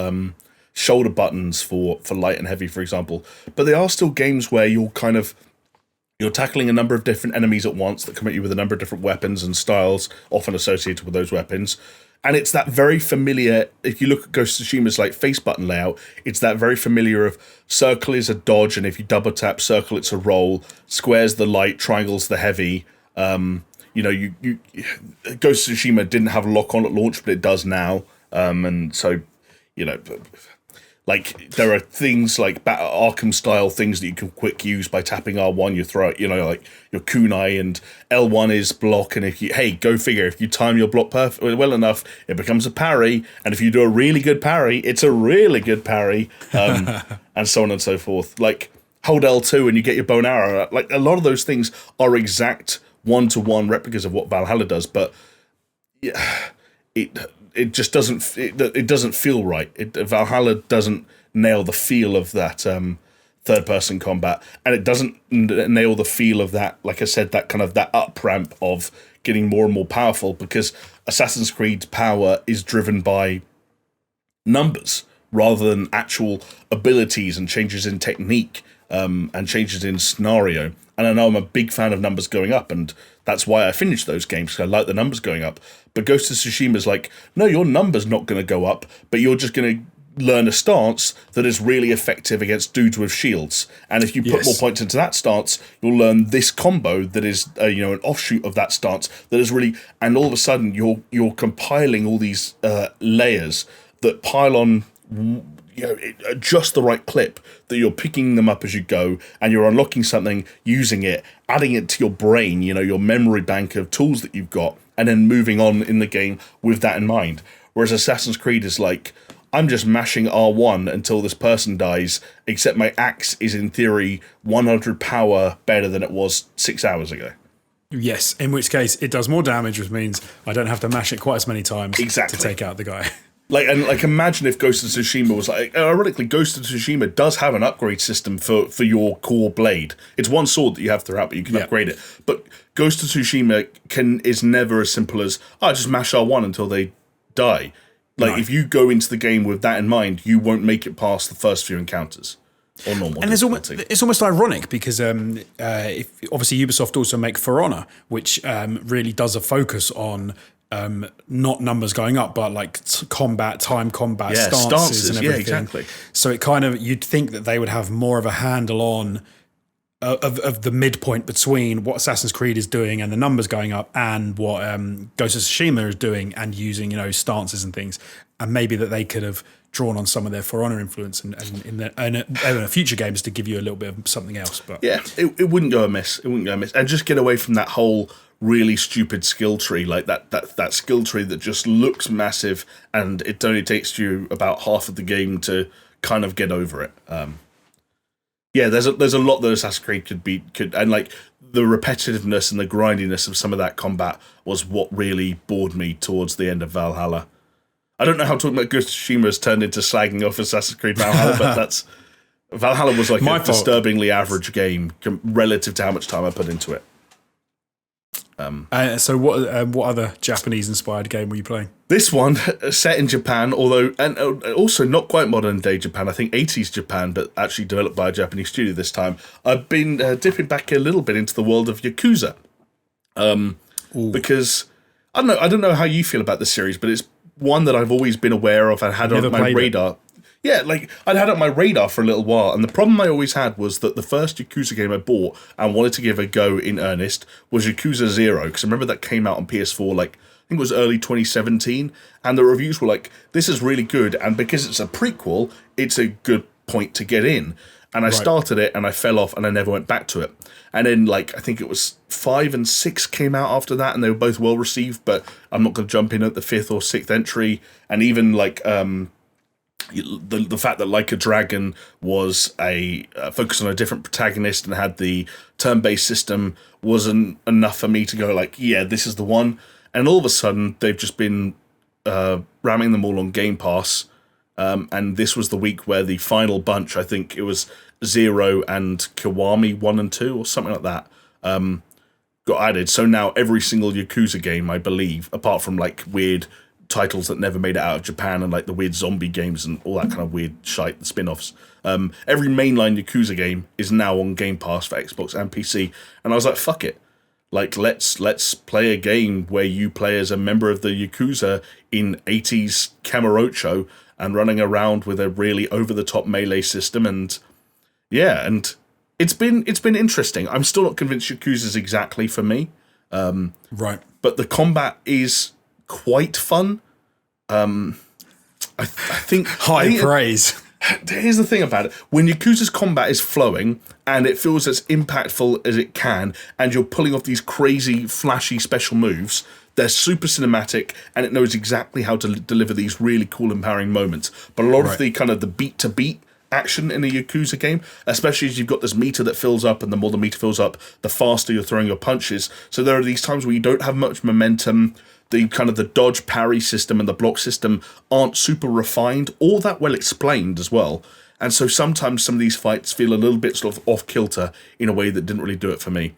shoulder buttons for light and heavy, for example, but they are still games where you're tackling a number of different enemies at once that come at you with a number of different weapons and styles often associated with those weapons. And it's that very familiar, if you look at Ghost of Tsushima's like face button layout, it's that very familiar of circle is a dodge, and if you double tap circle, it's a roll, square's the light, triangle's the heavy. You Ghost of Tsushima didn't have lock on at launch, but it does now. And so, like there are things like Arkham style things that you can quick use by tapping R1. You throw it, like your kunai, and L1 is block. And go figure, if you time your block well enough, it becomes a parry. And if you do a really good parry, it's a really good parry, and so on and so forth. Like hold L2 and you get your bow and arrow. Like a lot of those things are exact one-to-one replicas of what Valhalla does, but yeah, it just doesn't. It doesn't feel right. Valhalla doesn't nail the feel of that third-person combat, and it doesn't nail the feel of that. Like I said, that kind of that up ramp of getting more and more powerful, because Assassin's Creed's power is driven by numbers rather than actual abilities and changes in technique and changes in scenario. And I know I'm a big fan of numbers going up, and that's why I finished those games, because I like the numbers going up. But Ghost of Tsushima's like, no, your number's not going to go up, but you're just going to learn a stance that is really effective against dudes with shields. And if you put more points into that stance, you'll learn this combo that is, an offshoot of that stance that is really. And all of a sudden, you're compiling all these layers that pile on at just the right clip, that you're picking them up as you go, and you're unlocking something, using it, adding it to your brain, your memory bank of tools that you've got, and then moving on in the game with that in mind. Whereas Assassin's Creed is like, I'm just mashing R1 until this person dies, except my axe is in theory 100 power better than it was 6 hours ago. Yes, in which case it does more damage, which means I don't have to mash it quite as many times to take out the guy. Imagine if Ghost of Tsushima was like, ironically, Ghost of Tsushima does have an upgrade system for your core blade. It's one sword that you have throughout, but you can upgrade it. But Ghost of Tsushima is never as simple as, just mash R1 until they die. If you go into the game with that in mind, you won't make it past the first few encounters. Or normal. And it's almost ironic because if obviously Ubisoft also make For Honor, which really does a focus on not numbers going up, but like combat, stances and everything. Yeah, exactly. So it kind of, you'd think that they would have more of a handle on of the midpoint between what Assassin's Creed is doing and the numbers going up, and what Ghost of Tsushima is doing and using stances and things, and maybe that they could have drawn on some of their For Honor influence and in future games to give you a little bit of something else. But yeah, it wouldn't go amiss. And just get away from that whole really stupid skill tree, like that skill tree that just looks massive, and it only takes you about half of the game to kind of get over it. There's a lot that Assassin's Creed could and like the repetitiveness and the grindiness of some of that combat was what really bored me towards the end of Valhalla. I don't know how talking about Ghost of Tsushima has turned into slagging off Assassin's Creed Valhalla, but Valhalla was like a disturbingly average game relative to how much time I put into it. So what other Japanese-inspired game were you playing? This one, set in Japan, and also not quite modern-day Japan, I think 80s Japan, but actually developed by a Japanese studio this time. I've been dipping back a little bit into the world of Yakuza. Because, I don't know how you feel about this series, but it's one that I've always been aware of and had on my radar. Yeah, I'd had it on my radar for a little while, and the problem I always had was that the first Yakuza game I bought and wanted to give a go in earnest was Yakuza 0, because I remember that came out on PS4, I think it was early 2017, and the reviews were like, this is really good, and because it's a prequel, it's a good point to get in. And I started it, and I fell off, and I never went back to it. And then, I think it was 5 and 6 came out after that, and they were both well received, but I'm not going to jump in at the 5th or 6th entry, and even, the fact that Like a Dragon was a focus on a different protagonist and had the turn-based system wasn't enough for me to go this is the one. And all of a sudden, they've just been ramming them all on Game Pass. And this was the week where the final bunch, I think it was 0 and Kiwami 1 and 2 or something like that, got added. So now every single Yakuza game, I believe, apart from weird titles that never made it out of Japan and the weird zombie games and all that kind of weird shite, the spin-offs. Every mainline Yakuza game is now on Game Pass for Xbox and PC. And I was like, fuck it. Let's play a game where you play as a member of the Yakuza in 80s Kamurocho and running around with a really over-the-top melee system. And yeah, and it's been interesting. I'm still not convinced Yakuza's exactly for me. Right. But the combat is quite fun. I think praise. Here's the thing about it. When Yakuza's combat is flowing and it feels as impactful as it can, and you're pulling off these crazy, flashy special moves, they're super cinematic, and it knows exactly how to deliver these really cool, empowering moments. But a lot of the kind of the beat-to-beat action in a Yakuza game, especially as you've got this meter that fills up, and the more the meter fills up, the faster you're throwing your punches. So there are these times where you don't have much momentum. The kind of the dodge parry system and the block system aren't super refined or that well explained as well. And so sometimes some of these fights feel a little bit sort of off kilter in a way that didn't really do it for me.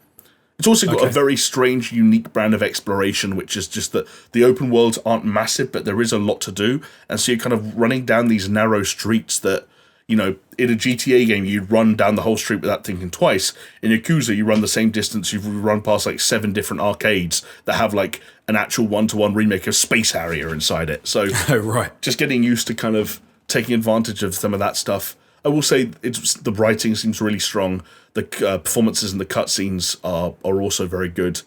It's also got a very strange, unique brand of exploration, which is just that the open worlds aren't massive, but there is a lot to do. And so you're kind of running down these narrow streets that, in a GTA game, you'd run down the whole street without thinking twice. In Yakuza, you run the same distance. You've run past 7 different arcades that have an actual one-to-one remake of Space Harrier inside it. So just getting used to kind of taking advantage of some of that stuff. I will say the writing seems really strong. The performances and the cutscenes are also very good.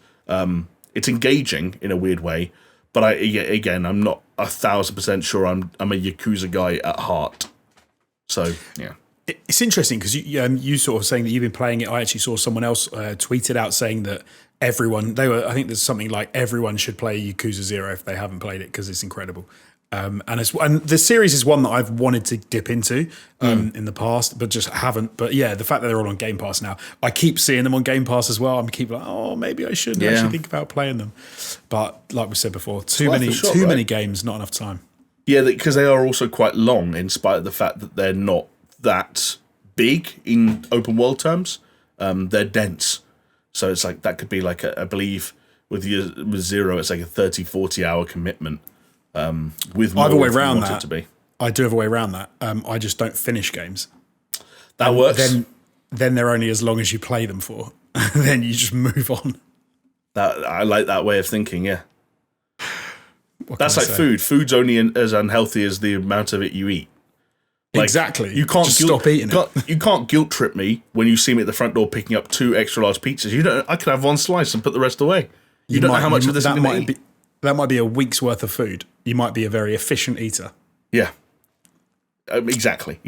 It's engaging in a weird way, But again, I'm not 1,000% sure I'm a Yakuza guy at heart. So, yeah. It's interesting because you sort of saying that you've been playing it. I actually saw someone else tweeted out saying that I think there's something like everyone should play Yakuza 0 if they haven't played it because it's incredible. And the series is one that I've wanted to dip into in the past, but just haven't. But yeah, the fact that they're all on Game Pass now, I keep seeing them on Game Pass as well. I'm keep like, oh, maybe I should actually think about playing them. But like we said before, too many games, not enough time. Yeah, because they are also quite long, in spite of the fact that they're not that big in open world terms. They're dense, so it's like that could be like I believe with 0, it's like a 30-40 hour commitment. With more I have a way around that. It to be. I do have a way around that. I just don't finish games. That works. Then they're only as long as you play them for. Then you just move on. I like that way of thinking. Yeah, that's like food. Food's only as unhealthy as the amount of it you eat. Like, exactly. You can't just stop eating it. You can't guilt trip me when you see me at the front door picking up 2 extra large pizzas. I could have 1 slice and put the rest away. You don't know how much of this I'm going to eat. That might be a week's worth of food. You might be a very efficient eater. Yeah. Exactly.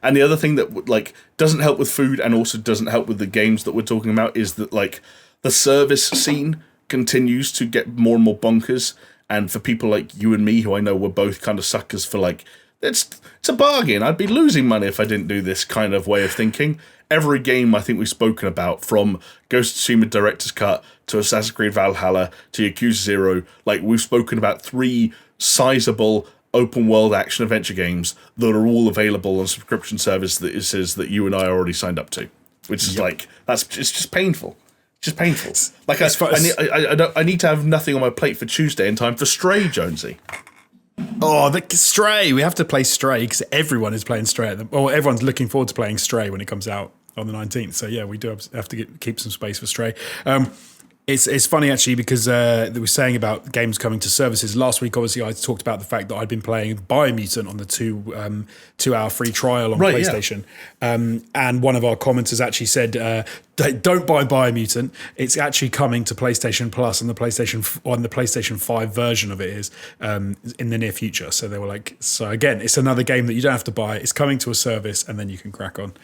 And the other thing that like doesn't help with food and also doesn't help with the games that we're talking about is that like the service scene continues to get more and more bonkers. And for people like you and me, who I know were both kind of suckers for like, it's a bargain. I'd be losing money if I didn't do this kind of way of thinking. Every game I think we've spoken about, from Ghost of Tsushima Director's Cut to Assassin's Creed Valhalla to Yakuza 0, like we've spoken about 3 sizable open world action adventure games that are all available on subscription services that you and I are already signed up to, which is like it's just painful. Just painful. Like I need to have nothing on my plate for Tuesday in time for Stray, Jonesy. Oh, the Stray! We have to play Stray because everyone is playing Stray. Everyone's looking forward to playing Stray when it comes out on the 19th. So yeah, we do have to keep some space for Stray. It's funny actually because they were saying about games coming to services. Last week, obviously, I talked about the fact that I'd been playing Biomutant on the 2-hour free trial on PlayStation. Yeah. And one of our commenters actually said, don't buy Biomutant. It's actually coming to PlayStation Plus, and the PlayStation 5 version of it is in the near future. So they were like, so again, it's another game that you don't have to buy. It's coming to a service, and then you can crack on.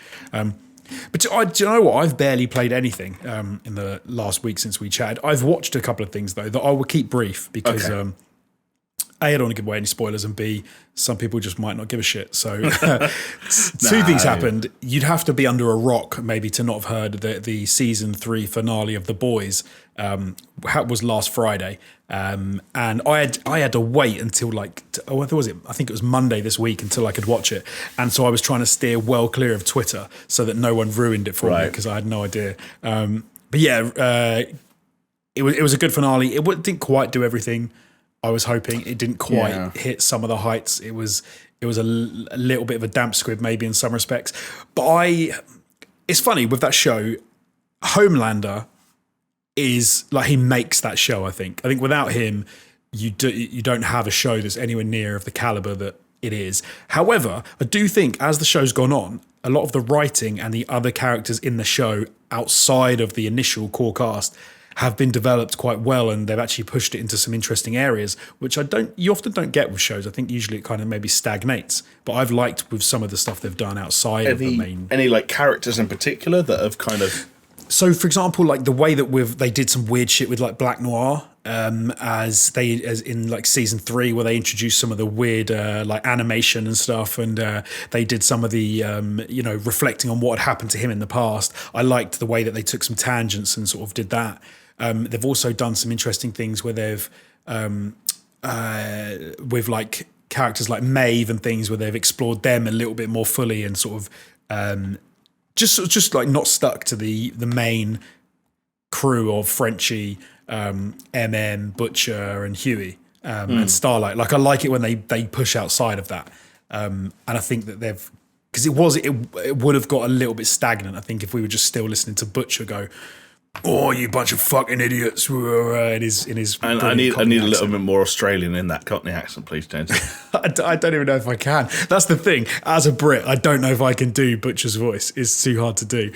But do you know what? I've barely played anything in the last week since we chatted. I've watched a couple of things, though, that I will keep brief because, A, I don't want to give away any spoilers, and B, some people just might not give a shit. So two things happened. You'd have to be under a rock maybe to not have heard that the season 3 finale of The Boys was last Friday. And I had to wait until what was it? I think it was Monday this week until I could watch it. And so I was trying to steer well clear of Twitter so that no one ruined it for me because I had no idea. But yeah, it was a good finale. It didn't quite do everything I was hoping. It didn't quite hit some of the heights. It was a little bit of a damp squib maybe in some respects. But it's funny with that show, Homelander is like, he makes that show. I think without him, you don't have a show that's anywhere near of the caliber that it is. However, I do think as the show's gone on, a lot of the writing and the other characters in the show outside of the initial core cast have been developed quite well, and they've actually pushed it into some interesting areas, which you often don't get with shows. I think usually it kind of maybe stagnates, but I've liked with some of the stuff they've done outside of the main. Any like characters in particular that have kind of. So, for example, like the way that they did some weird shit with like Black Noir, as in like season 3, where they introduced some of the weird like animation and stuff, and they did some of the reflecting on what had happened to him in the past. I liked the way that they took some tangents and sort of did that. They've also done some interesting things where they've with like characters like Maeve and things where they've explored them a little bit more fully and sort of just like not stuck to the main crew of Frenchie, Butcher and Huey and Starlight. Like I like it when they push outside of that, and I think that because it would have got a little bit stagnant. I think if we were just still listening to Butcher go, "Oh, you bunch of fucking idiots!" in his. And I need a little bit more Australian in that Cockney accent, please, James. I don't even know if I can. That's the thing. As a Brit, I don't know if I can do Butcher's voice. It's too hard to do.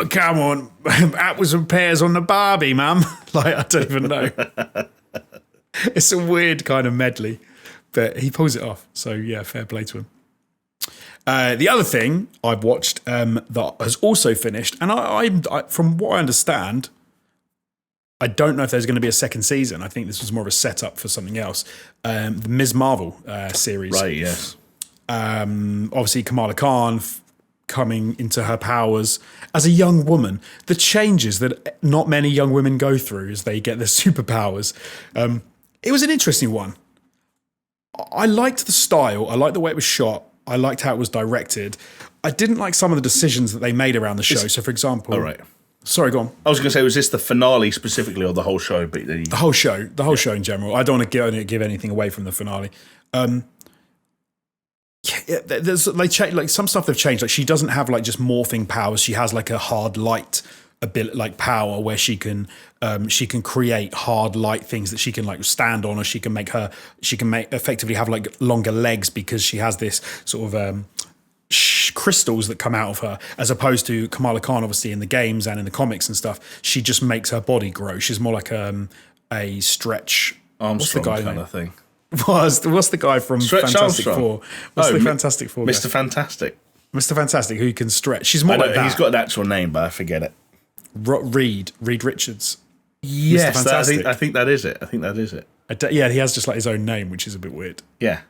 Come on, apples and pears on the Barbie, mum. Like I don't even know. It's a weird kind of medley, but he pulls it off. So yeah, fair play to him. The other thing I've watched that has also finished, and I, from what I understand, I don't know if there's going to be a second season. I think this was more of a setup for something else. The Ms. Marvel series. Right, yes. Obviously, Kamala Khan coming into her powers as a young woman. The changes that not many young women go through as they get their superpowers. It was an interesting one. I liked the style. I liked the way it was shot. I liked how it was directed. I didn't like some of the decisions that they made around the show. So, for example... All right. Sorry, go on. I was going to say, was this the finale specifically, or the whole show? But the whole show in general. I don't want to give anything away from the finale. They change, like some stuff they've changed. Like she doesn't have like just morphing powers. She has like a hard light ability, like power, where she can create hard light things that she can like stand on, or she can make effectively have like longer legs because she has this sort of crystals that come out of her, as opposed to Kamala Khan, obviously in the games and in the comics and stuff. She just makes her body grow. She's more like a Stretch Armstrong kind of thing. What's the guy from Fantastic Four? What's the Fantastic Four? Mr. Fantastic. Mr. Fantastic, who can stretch. She's more like that. He's got an actual name, but I forget it. Reed Richards. Yes, I think that is it. Yeah, he has just like his own name, which is a bit weird. Yeah.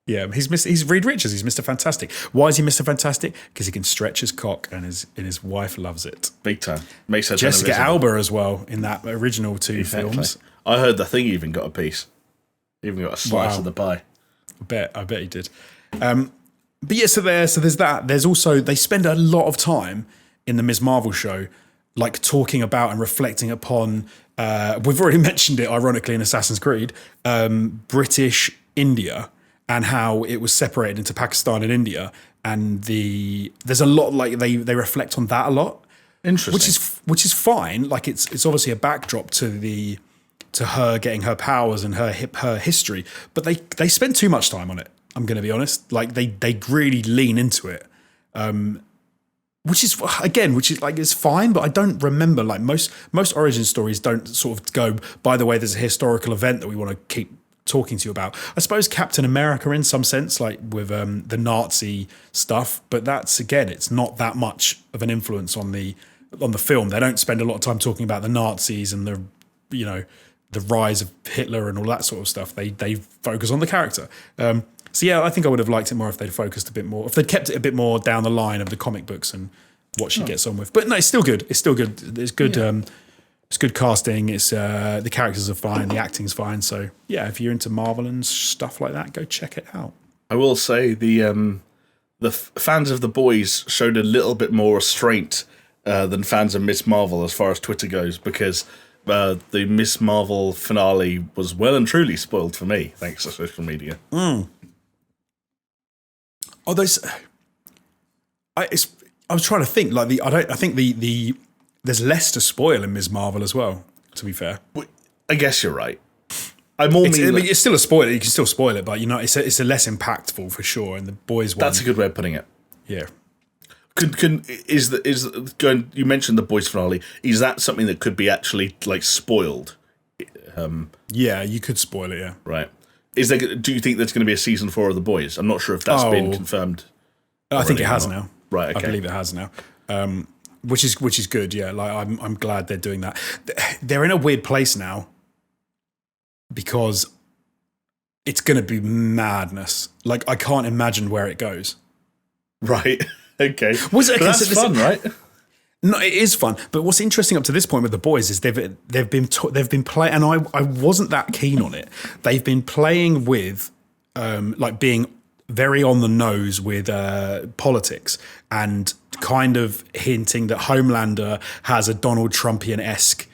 Yeah, he's Reed Richards. He's Mr. Fantastic. Why is he Mr. Fantastic? Because he can stretch his cock, and his wife loves it. Big time. Makes her Jessica Alba as well in that original two films. I heard the Thing even got a piece. Even got a slice of the pie. I bet he did. But yeah, so there's that. There's also, they spend a lot of time in the Ms. Marvel show, like talking about and reflecting upon. We've already mentioned it, ironically, in Assassin's Creed, British India, and how it was separated into Pakistan and India, and there's a lot, like they reflect on that a lot. Interesting. Which is fine. Like it's obviously a backdrop to her getting her powers and her history, but they spend too much time on it. I'm going to be honest. Like they really lean into it, which is like it's fine. But I don't remember, like most origin stories don't sort of go, by the way, there's a historical event that we want to keep talking to you about. I suppose Captain America in some sense, like with the Nazi stuff, but that's, again, it's not that much of an influence on the film. They don't spend a lot of time talking about the Nazis and the rise of Hitler and all that sort of stuff. They focus on the character. So yeah, I think I would have liked it more if they'd focused a bit more, if they'd kept it a bit more down the line of the comic books and what she gets on with. But no, it's still good. It's good. Yeah. It's good casting. It's the characters are fine. The acting's fine. So yeah, if you're into Marvel and stuff like that, go check it out. I will say the fans of The Boys showed a little bit more restraint than fans of Miss Marvel as far as Twitter goes, because the Miss Marvel finale was well and truly spoiled for me, thanks to social media. Oh, I was trying to think. Like I think there's less to spoil in Ms. Marvel as well. To be fair, I guess you're right. It's still a spoiler. You can still spoil it, but it's a less impactful for sure. And the Boys one. That's a good way of putting it. Yeah. You mentioned the Boys finale. Is that something that could be actually like spoiled? Yeah, you could spoil it. Yeah. Right. Do you think there's going to be a season 4 of the Boys? I'm not sure if that's been confirmed. I think it has now. Right. Okay. I believe it has now. Which is good. Yeah. Like I'm glad they're doing that. They're in a weird place now because it's going to be madness. Like I can't imagine where it goes. Right. Okay. That's fun, right? No, it is fun. But what's interesting up to this point with the Boys is they've been playing, and I wasn't that keen on it. They've been playing with like being very on the nose with politics and kind of hinting that Homelander has a Donald Trumpian-esque.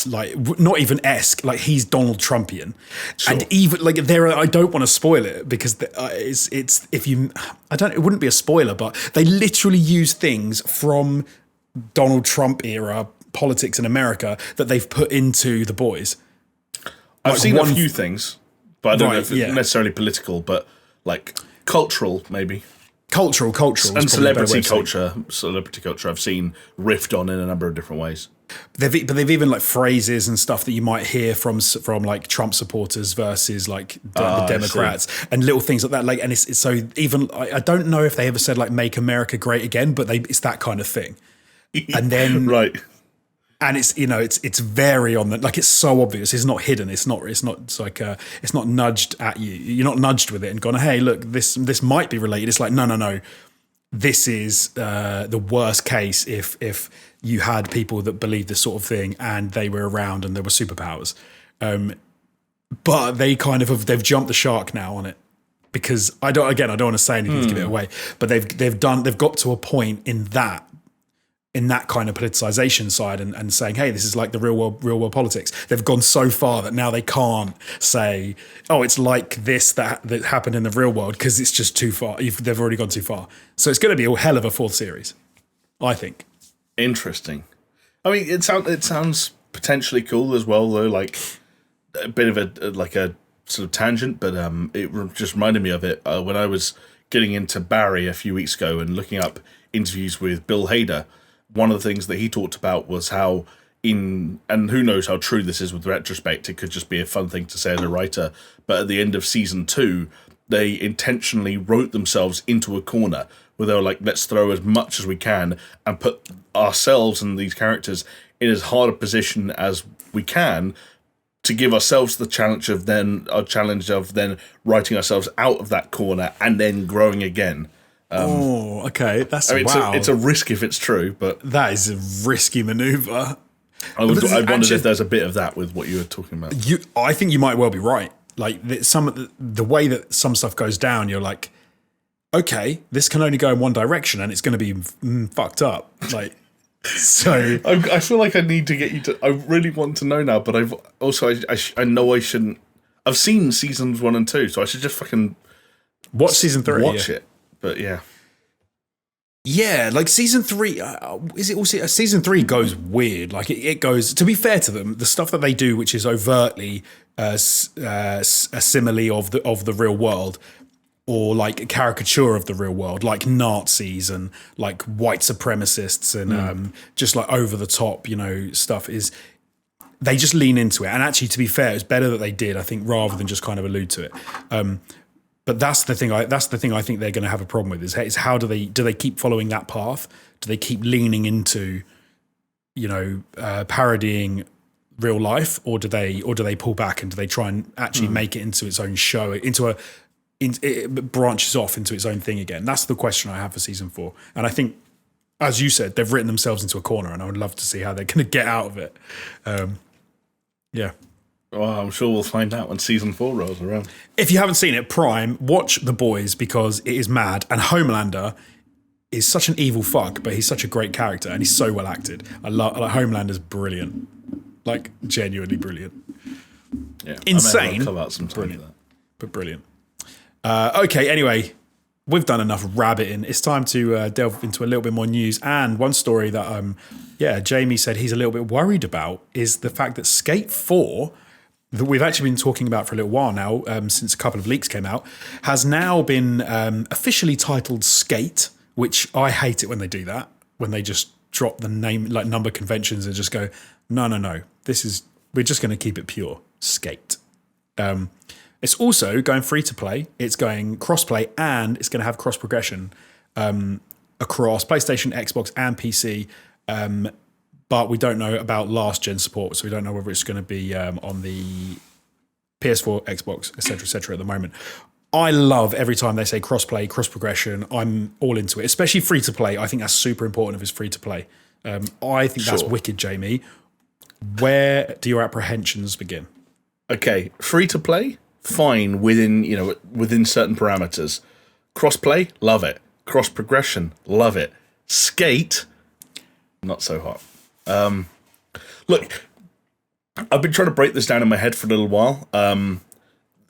Like not even esque, like he's Donald Trumpian, sure. And even like I don't want to spoil it because it's it wouldn't be a spoiler, but they literally use things from Donald Trump era politics in America that they've put into the Boys. I've seen a few things, but I don't know if it's necessarily political, but like cultural maybe. Cultural and celebrity culture. I've seen riffed on in a number of different ways. they've even like phrases and stuff that you might hear from like Trump supporters versus like the Democrats and little things like that. Like, and it's so even I don't know if they ever said like "Make America Great Again," but it's that kind of thing. And then right. And it's, you know, it's very on the, like, it's so obvious. It's not hidden. It's not like it's not nudged at you. You're not nudged with it and gone, hey, look, this might be related. It's like, no. This is the worst case if you had people that believed this sort of thing and they were around and there were superpowers. But they kind of they've jumped the shark now on it, because I don't want to say anything to give it away, but they've got to a point in that kind of politicization side and saying, hey, this is like the real world politics. They've gone so far that now they can't say, oh, it's like this that happened in the real world, because it's just too far. They've already gone too far. So it's going to be a hell of a fourth series, I think. Interesting. I mean, it sounds potentially cool as well, though. Like a bit of a sort of tangent, but it just reminded me of it when I was getting into Barry a few weeks ago and looking up interviews with Bill Hader. One of the things that he talked about was how and who knows how true this is with retrospect, it could just be a fun thing to say as a writer, but at the end of season 2, they intentionally wrote themselves into a corner where they were like, let's throw as much as we can and put ourselves and these characters in as hard a position as we can to give ourselves the challenge of then writing ourselves out of that corner and then growing again. Okay. Wow. It's a risk if it's true, but that is a risky maneuver. I wondered if there's a bit of that with what you were talking about. I think you might well be right. Like the way that some stuff goes down, you're like, okay, this can only go in one direction, and it's going to be fucked up. Like, so I feel like I need to get you to. I really want to know now, but I've also I know I shouldn't. I've seen seasons 1 and 2, so I should just fucking watch season 3. Watch it. But yeah, like season 3, is it also season 3 goes weird. Like it goes, to be fair to them, the stuff that they do, which is overtly a simile of the real world, or like a caricature of the real world, like Nazis and like white supremacists and just like over the top, you know, stuff, is they just lean into it. And actually, to be fair, it's better that they did, I think, rather than just kind of allude to it. But that's the thing. I think they're going to have a problem with is how do they keep following that path? Do they keep leaning into, you know, parodying real life, or do they pull back and do they try and actually make it into its own show, it branches off into its own thing again? That's the question I have for season 4. And I think, as you said, they've written themselves into a corner, and I would love to see how they're going to get out of it. Yeah. Well, I'm sure we'll find out when season 4 rolls around. If you haven't seen it, Prime, watch The Boys, because it is mad. And Homelander is such an evil fuck, but he's such a great character and he's so well acted. Homelander's brilliant, like genuinely brilliant. Yeah, insane, brilliant, but brilliant. Okay, anyway, we've done enough rabbiting. It's time to delve into a little bit more news. And one story that Jamie said he's a little bit worried about is the fact that Skate 4, that we've actually been talking about for a little while now, since a couple of leaks came out, has now been officially titled Skate, which I hate it when they do that, when they just drop the name, like number conventions, and just go, no, we're just going to keep it pure, Skate. It's also going free to play, it's going cross-play, and it's going to have cross-progression across PlayStation, Xbox, and PC. But we don't know about last gen support, so we don't know whether it's going to be on the PS4, Xbox, etc. at the moment. I love every time they say cross-play, cross-progression. I'm all into it, especially free-to-play. I think that's super important if it's free-to-play. I think that's wicked, Jamie. Where do your apprehensions begin? Okay, free-to-play, fine within certain parameters. Cross-play, love it. Cross-progression, love it. Skate, not so hot. Look, I've been trying to break this down in my head for a little while.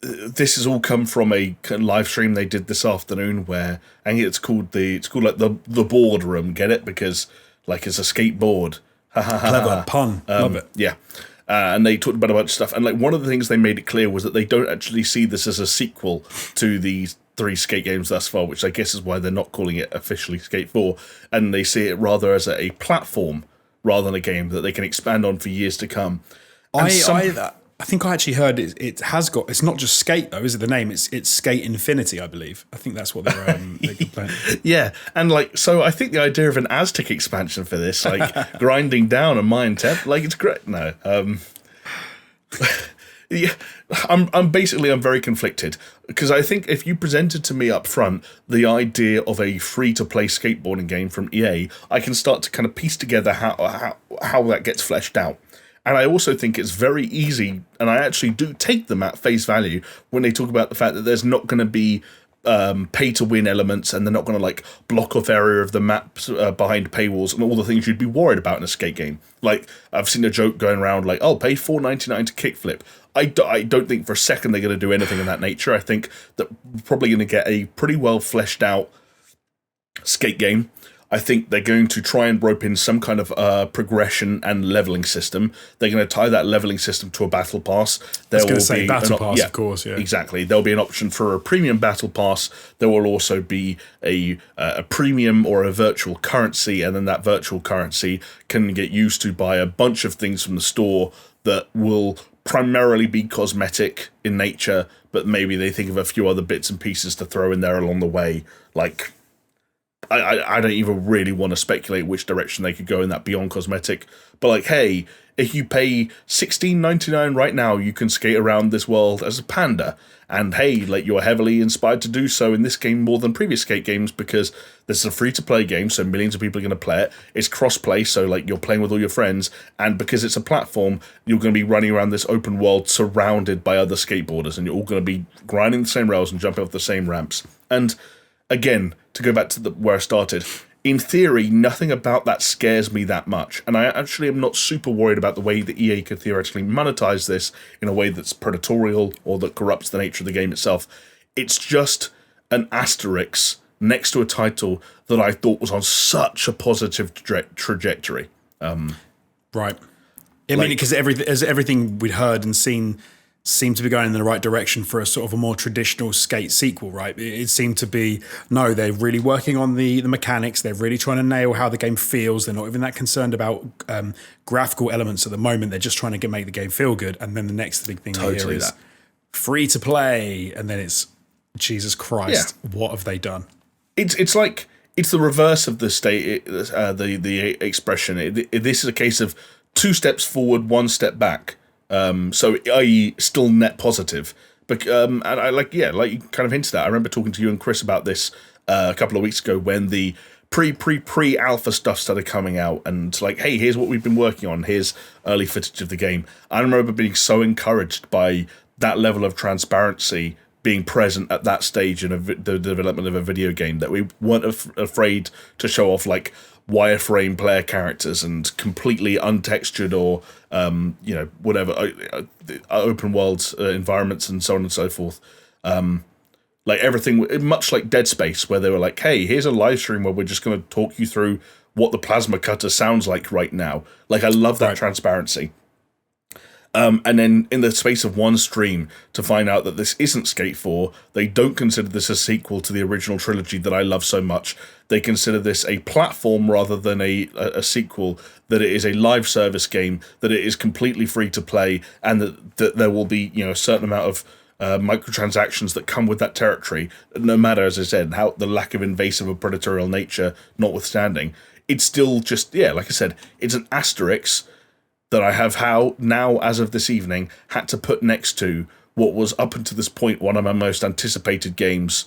This has all come from a live stream they did this afternoon, where I think it's called like the boardroom. Get it? Because like it's a skateboard. Clever pun. Love it. Yeah. And they talked about a bunch of stuff. And like one of the things they made it clear was that they don't actually see this as a sequel to these 3 Skate games thus far, which I guess is why they're not calling it officially Skate 4. And they see it rather as a platform rather than a game that they can expand on for years to come. I think I actually heard it has got. It's not just Skate though, is it? The name it's Skate Infinity, I believe. I think that's what they're playing. Yeah, and like so, I think the idea of an Aztec expansion for this, like grinding down a mine temp, like it's great. No, yeah, I'm very conflicted because I think if you presented to me up front the idea of a free to play skateboarding game from EA, I can start to kind of piece together how that gets fleshed out. And I also think it's very easy, and I actually do take them at face value when they talk about the fact that there's not going to be pay-to-win elements, and they're not going to like block off area of the maps behind paywalls and all the things you'd be worried about in a skate game. Like I've seen a joke going around like, "Oh, pay $4.99 to kickflip." I don't think for a second they're going to do anything in that nature. I think that we're probably going to get a pretty well fleshed out skate game. I think they're going to try and rope in some kind of progression and leveling system. They're going to tie that leveling system to a battle pass. I was going to say battle pass, of course. Yeah, exactly. There'll be an option for a premium battle pass. There will also be a premium or a virtual currency, and then that virtual currency can get used to buy a bunch of things from the store that will primarily be cosmetic in nature, but maybe they think of a few other bits and pieces to throw in there along the way, like. I don't even really want to speculate which direction they could go in that beyond cosmetic. But like, hey, if you pay $16.99 right now, you can skate around this world as a panda. And hey, like you're heavily inspired to do so in this game more than previous skate games because this is a free-to-play game, so millions of people are going to play it. It's cross-play, so like you're playing with all your friends. And because it's a platform, you're going to be running around this open world surrounded by other skateboarders. And you're all going to be grinding the same rails and jumping off the same ramps. And again, to go back to where I started, in theory, nothing about that scares me that much. And I actually am not super worried about the way that EA could theoretically monetize this in a way that's predatorial or that corrupts the nature of the game itself. It's just an asterisk next to a title that I thought was on such a positive trajectory. Right. I mean, because everything we'd heard and seen seemed to be going in the right direction for a sort of a more traditional skate sequel, right? It seemed to be, no, they're really working on the mechanics. They're really trying to nail how the game feels. They're not even that concerned about graphical elements at the moment. They're just trying to make the game feel good. And then the next big thing here is free to play. And then it's, Jesus Christ, what have they done? It's like, it's the reverse of the state, the expression. This is a case of 2 steps forward, 1 step back. So, i.e., still net positive. But and I like you kind of hinted at. I remember talking to you and Chris about this a couple of weeks ago when the pre-alpha stuff started coming out, and like, hey, here's what we've been working on. Here's early footage of the game. I remember being so encouraged by that level of transparency being present at that stage in the development of a video game that we weren't afraid to show off like wireframe player characters and completely untextured or whatever open world environments and so on and so forth. Like everything, much like Dead Space, where they were like, hey, here's a live stream where we're just going to talk you through what the plasma cutter sounds like right now. Like, I love that transparency. And then in the space of one stream, to find out that this isn't Skate 4, they don't consider this a sequel to the original trilogy that I love so much. They consider this a platform rather than a sequel, that it is a live service game, that it is completely free to play, and that there will be a certain amount of microtransactions that come with that territory, no matter, as I said, how the lack of invasive or predatorial nature notwithstanding. It's still just, like I said, it's an asterisk that I have now, as of this evening, had to put next to what was up until this point one of my most anticipated games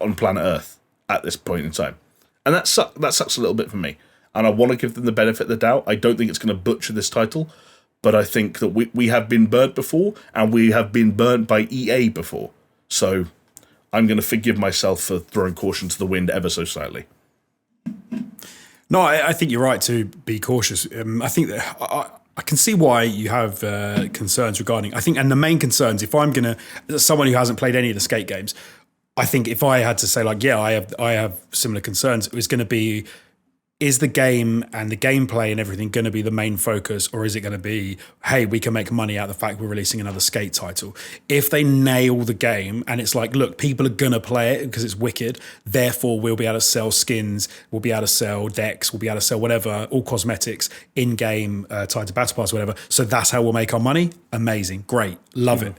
on planet Earth at this point in time. And that sucks a little bit for me. And I want to give them the benefit of the doubt. I don't think it's going to butcher this title, but I think that we have been burnt before, and we have been burnt by EA before. So I'm going to forgive myself for throwing caution to the wind ever so slightly. No, I think you're right to be cautious. I think that I can see why you have concerns regarding. I think, and the main concerns, if I'm gonna, as someone who hasn't played any of the skate games, I think if I had to say like, I have similar concerns, it was going to be is the game and the gameplay and everything going to be the main focus, or is it going to be, hey, we can make money out of the fact we're releasing another skate title? If they nail the game and it's like, look, people are going to play it because it's wicked, therefore we'll be able to sell skins, we'll be able to sell decks, we'll be able to sell whatever, all cosmetics in-game tied to Battle Pass, whatever. So that's how we'll make our money. Amazing. Great. Love it.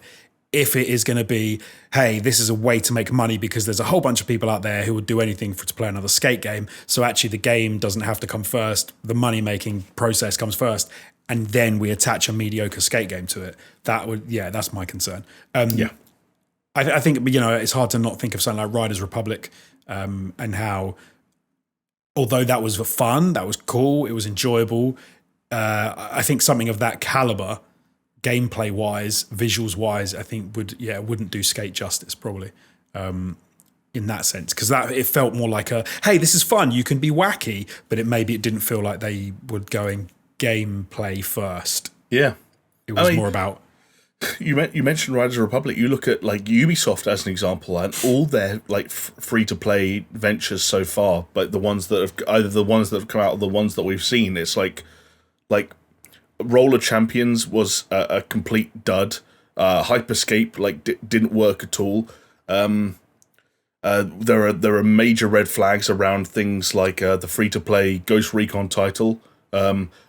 If it is going to be, hey, this is a way to make money because there's a whole bunch of people out there who would do anything to play another skate game. So actually the game doesn't have to come first. The money-making process comes first. And then we attach a mediocre skate game to it. That's my concern. I think, it's hard to not think of something like Riders Republic and how, although that was fun, that was cool, it was enjoyable. I think something of that caliber, gameplay wise, visuals wise, I think wouldn't do skate justice probably in that sense, because it felt more like hey, this is fun, you can be wacky, but it didn't feel like they were going gameplay first. Yeah, it was more about. You mentioned Riders Republic. You look at like Ubisoft as an example, and all their like free to play ventures so far, but the ones that have come out or the ones that we've seen, it's like. Roller Champions was a complete dud. Hyperscape didn't work at all. There are major red flags around things like the free to play Ghost Recon title.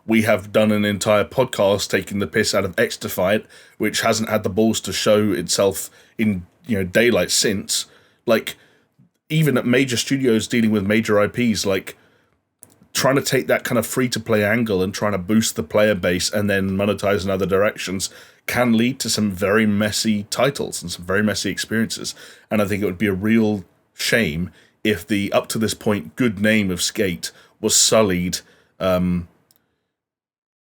We have done an entire podcast taking the piss out of X-Defiant, which hasn't had the balls to show itself in daylight since. Like even at major studios dealing with major IPs, like. Trying to take that kind of free-to-play angle and trying to boost the player base and then monetize in other directions can lead to some very messy titles and some very messy experiences. And I think it would be a real shame if the, up to this point, good name of Skate was sullied in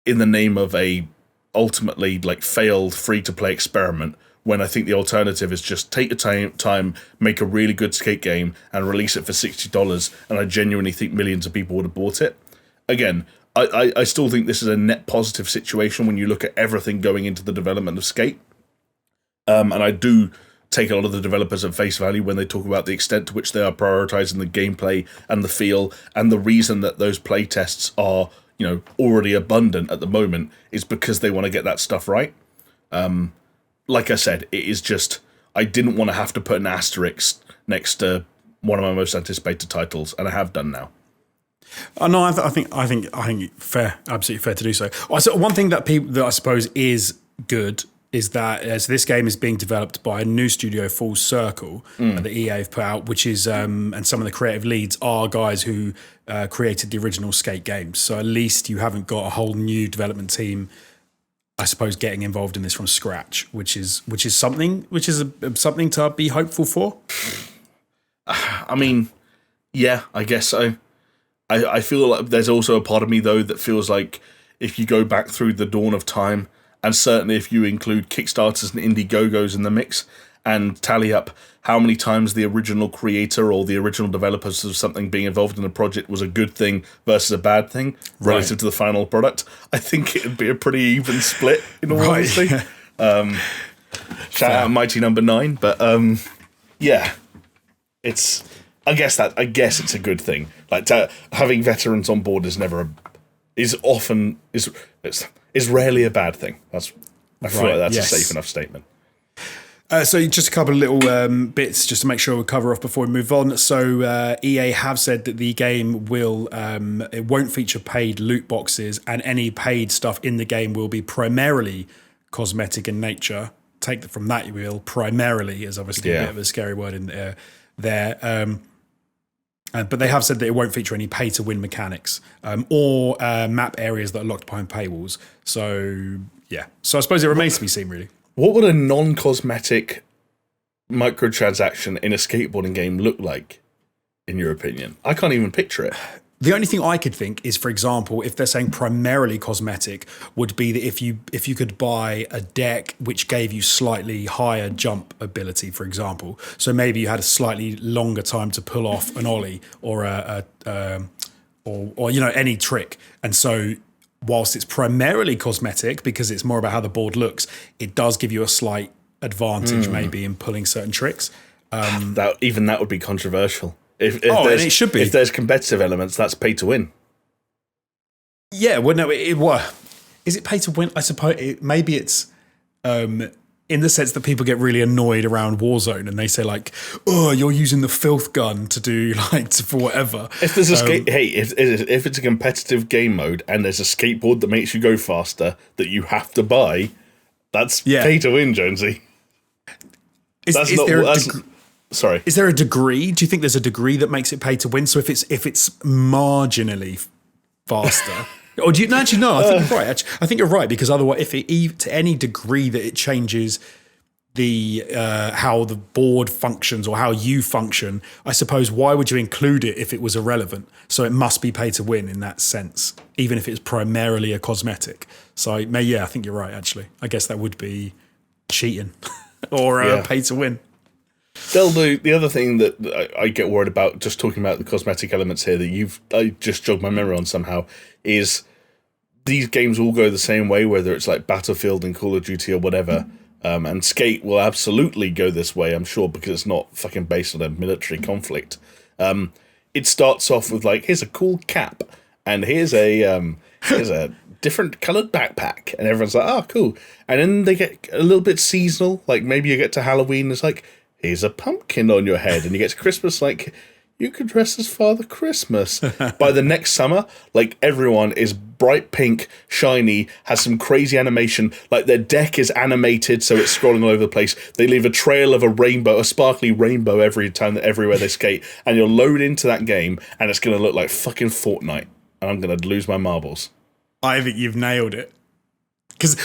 the name of a ultimately failed free-to-play experiment, when I think the alternative is just take your time, make a really good skate game, and release it for $60, and I genuinely think millions of people would have bought it. Again, I still think this is a net positive situation when you look at everything going into the development of Skate. And I do take a lot of the developers at face value when they talk about the extent to which they are prioritizing the gameplay and the feel, and the reason that those play tests are, already abundant at the moment is because they want to get that stuff right. Like I said, it is just, I didn't want to have to put an asterisk next to one of my most anticipated titles, and I have done now. No, I think fair, absolutely fair to do so. Also, one thing that I suppose is good is that as this game is being developed by a new studio, Full Circle, that EA have put out, which is and some of the creative leads are guys who created the original Skate games. So at least you haven't got a whole new development team, I suppose, getting involved in this from scratch, which is something to be hopeful for. I mean, yeah, I guess so. I feel like there's also a part of me though that feels like if you go back through the dawn of time, and certainly if you include Kickstarters and Indiegogos in the mix, and tally up how many times the original creator or the original developers of something being involved in a project was a good thing versus a bad thing relative to the final product, I think it would be a pretty even split, in all honesty. Shout out Mighty Number 9, but yeah, it's. I guess it's a good thing. Having veterans on board is rarely a bad thing. I feel like that's a safe enough statement. So just a couple of little bits just to make sure we cover off before we move on. So EA have said that the game it won't feature paid loot boxes, and any paid stuff in the game will be primarily cosmetic in nature. Take that from that, you will. Primarily is obviously a bit of a scary word in there. But they have said that it won't feature any pay-to-win mechanics or map areas that are locked behind paywalls. So, yeah. So I suppose it remains to be seen, really. What would a non-cosmetic microtransaction in a skateboarding game look like, in your opinion? I can't even picture it. The only thing I could think is, for example, if they're saying primarily cosmetic, would be that if you could buy a deck which gave you slightly higher jump ability, for example. So maybe you had a slightly longer time to pull off an ollie or any trick. And so whilst it's primarily cosmetic because it's more about how the board looks, it does give you a slight advantage maybe in pulling certain tricks. That would be controversial. And it should be. If there's competitive elements, that's pay to win. Yeah, well, no, well, is it pay to win? I suppose maybe it's in the sense that people get really annoyed around Warzone and they say like, "Oh, you're using the filth gun to do for whatever." If there's a if it's a competitive game mode and there's a skateboard that makes you go faster that you have to buy, that's pay to win, Jonesy. Sorry. Is there a degree? Do you think there's a degree that makes it pay to win? So if it's marginally faster, or do you actually no? I think you're right. Actually, I think you're right because otherwise, if it to any degree that it changes the how the board functions or how you function, I suppose why would you include it if it was irrelevant? So it must be pay to win in that sense, even if it's primarily a cosmetic. So I think you're right. Actually, I guess that would be cheating or pay to win. They'll do the other thing that I get worried about, just talking about the cosmetic elements here that I just jogged my memory on somehow, is these games all go the same way, whether it's like Battlefield and Call of Duty or whatever. And Skate will absolutely go this way, I'm sure, because it's not fucking based on a military conflict. It starts off with like, here's a cool cap, and here's a different coloured backpack, and everyone's like, oh, cool. And then they get a little bit seasonal, like maybe you get to Halloween, it's like, here's a pumpkin on your head, and you get to Christmas, like, you could dress as Father Christmas. By the next summer, like, everyone is bright pink, shiny, has some crazy animation, like their deck is animated so it's scrolling all over the place. They leave a trail of a sparkly rainbow everywhere they skate, and you'll load into that game, and it's going to look like fucking Fortnite, and I'm going to lose my marbles. I think you've nailed it.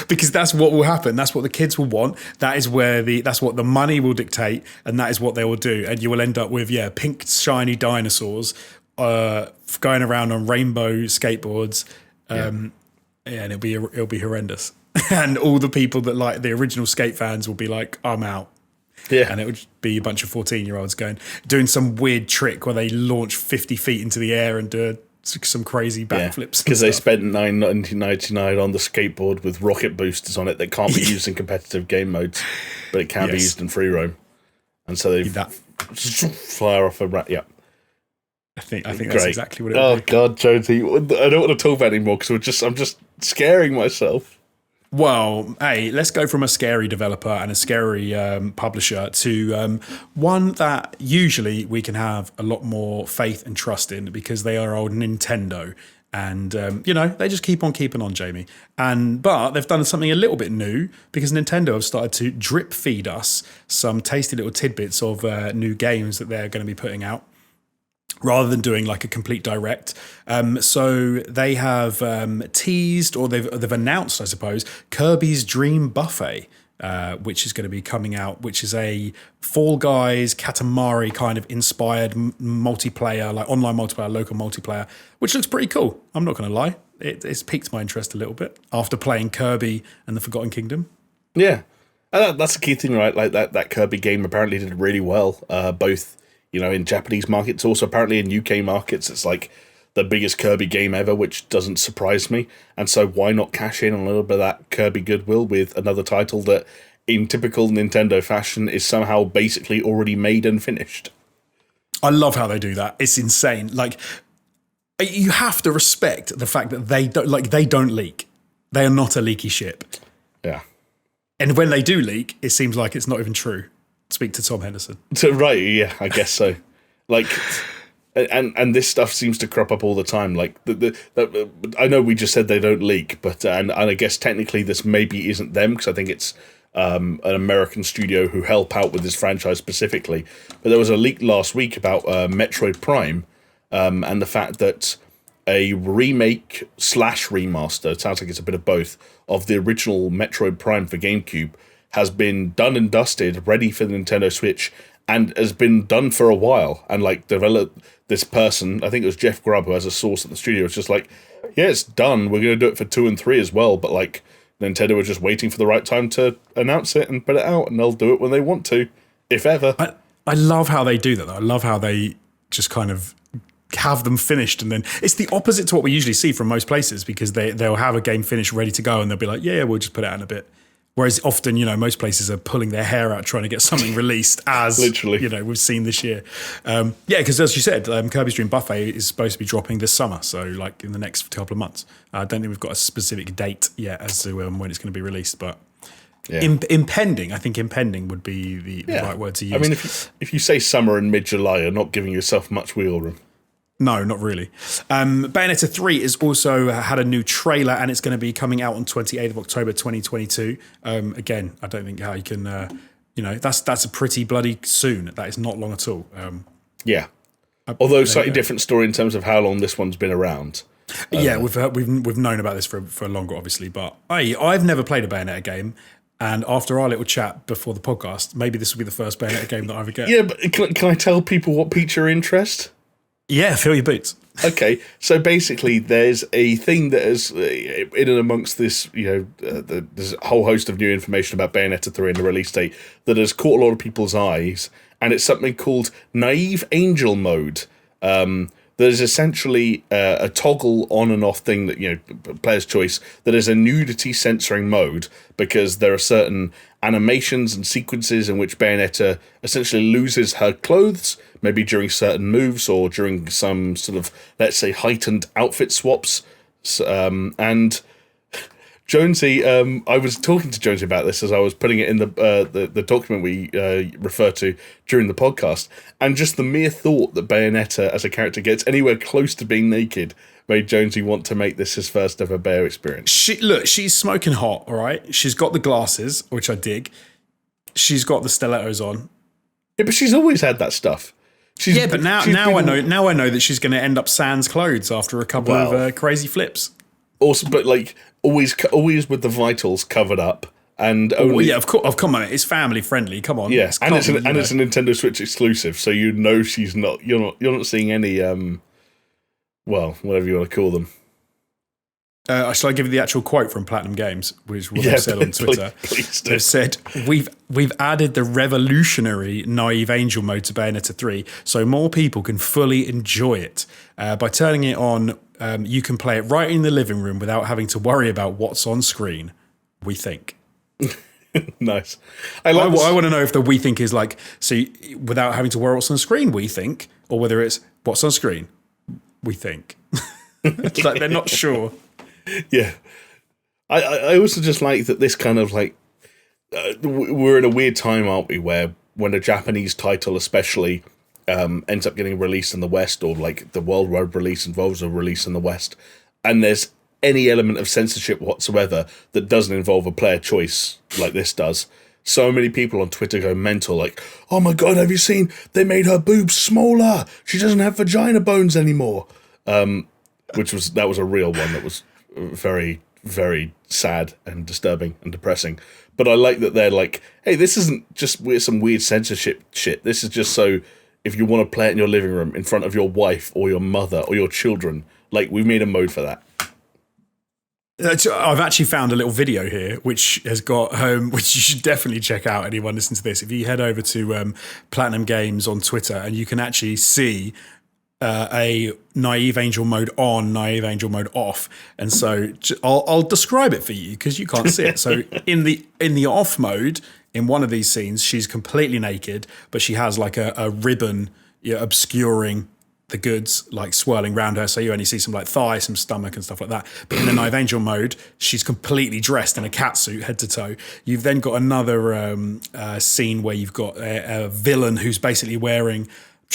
Because that's what will happen. That's what the kids will want. That's what the money will dictate, and that is what they will do. And you will end up with pink shiny dinosaurs going around on rainbow skateboards. And it'll be horrendous. And all the people that like the original skate fans will be like, I'm out. Yeah. And it would be a bunch of 14-year-olds doing some weird trick where they launch 50 feet into the air and do some crazy backflips. Because they spent $9.99 on the skateboard with rocket boosters on it that can't be used in competitive game modes, but it can be used in free roam. And so they fly off a rat. Yeah. I think that's exactly what it would be. Oh, be. God, Jonesy. I don't want to talk about it anymore because I'm just scaring myself. Well, hey, let's go from a scary developer and a scary publisher to one that usually we can have a lot more faith and trust in because they are old Nintendo. And, they just keep on keeping on, Jamie. But they've done something a little bit new because Nintendo have started to drip feed us some tasty little tidbits of new games that they're going to be putting out, rather than doing like a complete direct. So they have teased, or they've announced, I suppose, Kirby's Dream Buffet, which is going to be coming out, which is a Fall Guys, Katamari kind of inspired multiplayer, like online multiplayer, local multiplayer, which looks pretty cool. I'm not going to lie. It's piqued my interest a little bit after playing Kirby and the Forgotten Kingdom. Yeah. That's the key thing, right? Like that Kirby game apparently did really well, both in Japanese markets, also apparently in UK markets. It's like the biggest Kirby game ever, which doesn't surprise me. And so why not cash in on a little bit of that Kirby goodwill with another title that, in typical Nintendo fashion, is somehow basically already made and finished? I love how they do that. It's insane. Like, you have to respect the fact that they don't leak. They are not a leaky ship. Yeah. And when they do leak, it seems like it's not even true. Speak to Tom Henderson. Right, yeah, I guess so. Like, and this stuff seems to crop up all the time. Like, I know we just said they don't leak, but and I guess technically this maybe isn't them because I think it's an American studio who help out with this franchise specifically. But there was a leak last week about Metroid Prime and the fact that a remake / remaster, it sounds like it's a bit of both, of the original Metroid Prime for GameCube has been done and dusted, ready for the Nintendo Switch, and has been done for a while. And like developed this person, I think it was Jeff Grubb, who has a source at the studio, it's just like, yeah, it's done. We're going to do it for 2 and 3 as well. But like Nintendo were just waiting for the right time to announce it and put it out, and they'll do it when they want to, if ever. I love how they do that, though. I love how they just kind of have them finished, and then it's the opposite to what we usually see from most places because they'll have a game finished ready to go, and they'll be like, yeah, we'll just put it out in a bit. Whereas often, most places are pulling their hair out trying to get something released as, Literally. we've seen this year. Because as you said, Kirby's Dream Buffet is supposed to be dropping this summer. So like in the next couple of months. I don't think we've got a specific date yet as to when it's going to be released. But impending, I think impending would be the right word to use. I mean, if you say summer and mid-July, you're not giving yourself much wheel room. No, not really. Bayonetta 3 has also had a new trailer, and it's going to be coming out on 28th of October 2022. Again, I don't think how you can, that's a pretty bloody soon. That is not long at all. Although slightly different story in terms of how long this one's been around. We've known about this for longer, obviously, but I've never played a Bayonetta game. And after our little chat before the podcast, maybe this will be the first Bayonetta game that I ever get. Yeah, but can I tell people what piqued your interest? Yeah, fill your boots. Okay, so basically there's a thing that is in and amongst this, there's a whole host of new information about Bayonetta 3 and the release date that has caught a lot of people's eyes, and it's something called Naive Angel Mode. There's essentially a toggle on and off thing that, player's choice, that is a nudity censoring mode, because there are certain animations and sequences in which Bayonetta essentially loses her clothes, maybe during certain moves or during some sort of, let's say, heightened outfit swaps. And Jonesy, I was talking to Jonesy about this as I was putting it in the document we refer to during the podcast, and just the mere thought that Bayonetta as a character gets anywhere close to being naked made Jonesy want to make this his first ever Bayo experience. She's smoking hot, all right? She's got the glasses, which I dig. She's got the stilettos on. Yeah, but she's always had that stuff. But now I know that she's going to end up sans clothes after a couple of crazy flips. Also, but like always with the vitals covered up, and only of course, come on, it's family friendly. Come on, it's a Nintendo Switch exclusive, so she's not. You're not seeing any whatever you want to call them. Shall I give you the actual quote from Platinum Games, which they've said on Twitter? Please do. They've said, we've added the revolutionary Naive Angel mode to Bayonetta 3 so more people can fully enjoy it. By turning it on, you can play it right in the living room without having to worry about what's on screen, we think. Nice. I want to know if the we think is like, so without having to worry what's on screen, we think, or whether it's what's on screen, we think. It's like they're not sure. Yeah, I also just like that this kind of like we're in a weird time, aren't we? Where when a Japanese title, especially, ends up getting released in the West, or like the worldwide release involves a release in the West, and there's any element of censorship whatsoever that doesn't involve a player choice like this does. So many people on Twitter go mental, like, "Oh my god, have you seen? They made her boobs smaller. She doesn't have vagina bones anymore." That was a real one that was very, very sad and disturbing and depressing. But I like that they're like, hey, this isn't just some weird censorship shit. This is just so if you want to play it in your living room in front of your wife or your mother or your children, like we've made a mode for that. I've actually found a little video here which has got which you should definitely check out, anyone listening to this. If you head over to Platinum Games on Twitter, and you can actually see a Naive Angel mode on, Naive Angel mode off, and so I'll describe it for you because you can't see it. So in the off mode, in one of these scenes, she's completely naked, but she has like a ribbon obscuring the goods, like swirling around her, so you only see some like thigh, some stomach and stuff like that. But in the Naive Angel mode, she's completely dressed in a catsuit head to toe. You've then got another scene where you've got a villain who's basically wearing,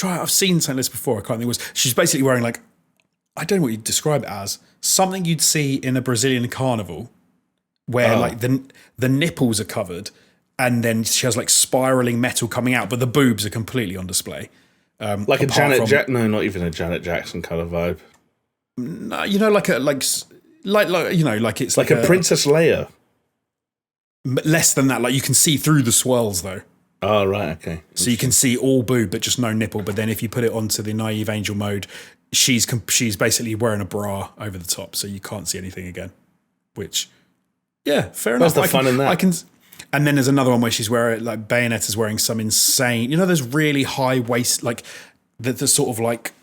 I've seen something like this before, I can't think what it was. She's basically wearing like, I don't know what you'd describe it as, something you'd see in a Brazilian carnival where like the nipples are covered, and then she has like spiraling metal coming out, but the boobs are completely on display. Like a Janet Jackson, no, not even a Janet Jackson kind of vibe. No, like it's like a Princess Leia. Less than that, like you can see through the swirls though. Oh, right, okay. So you can see all boob, but just no nipple. But then if you put it onto the Naive Angel mode, she's basically wearing a bra over the top, so you can't see anything again. Which, yeah, fair enough. What's the fun in that? And then there's another one where she's wearing, like, Bayonetta's wearing some insane, those really high waist, like, the sort of like,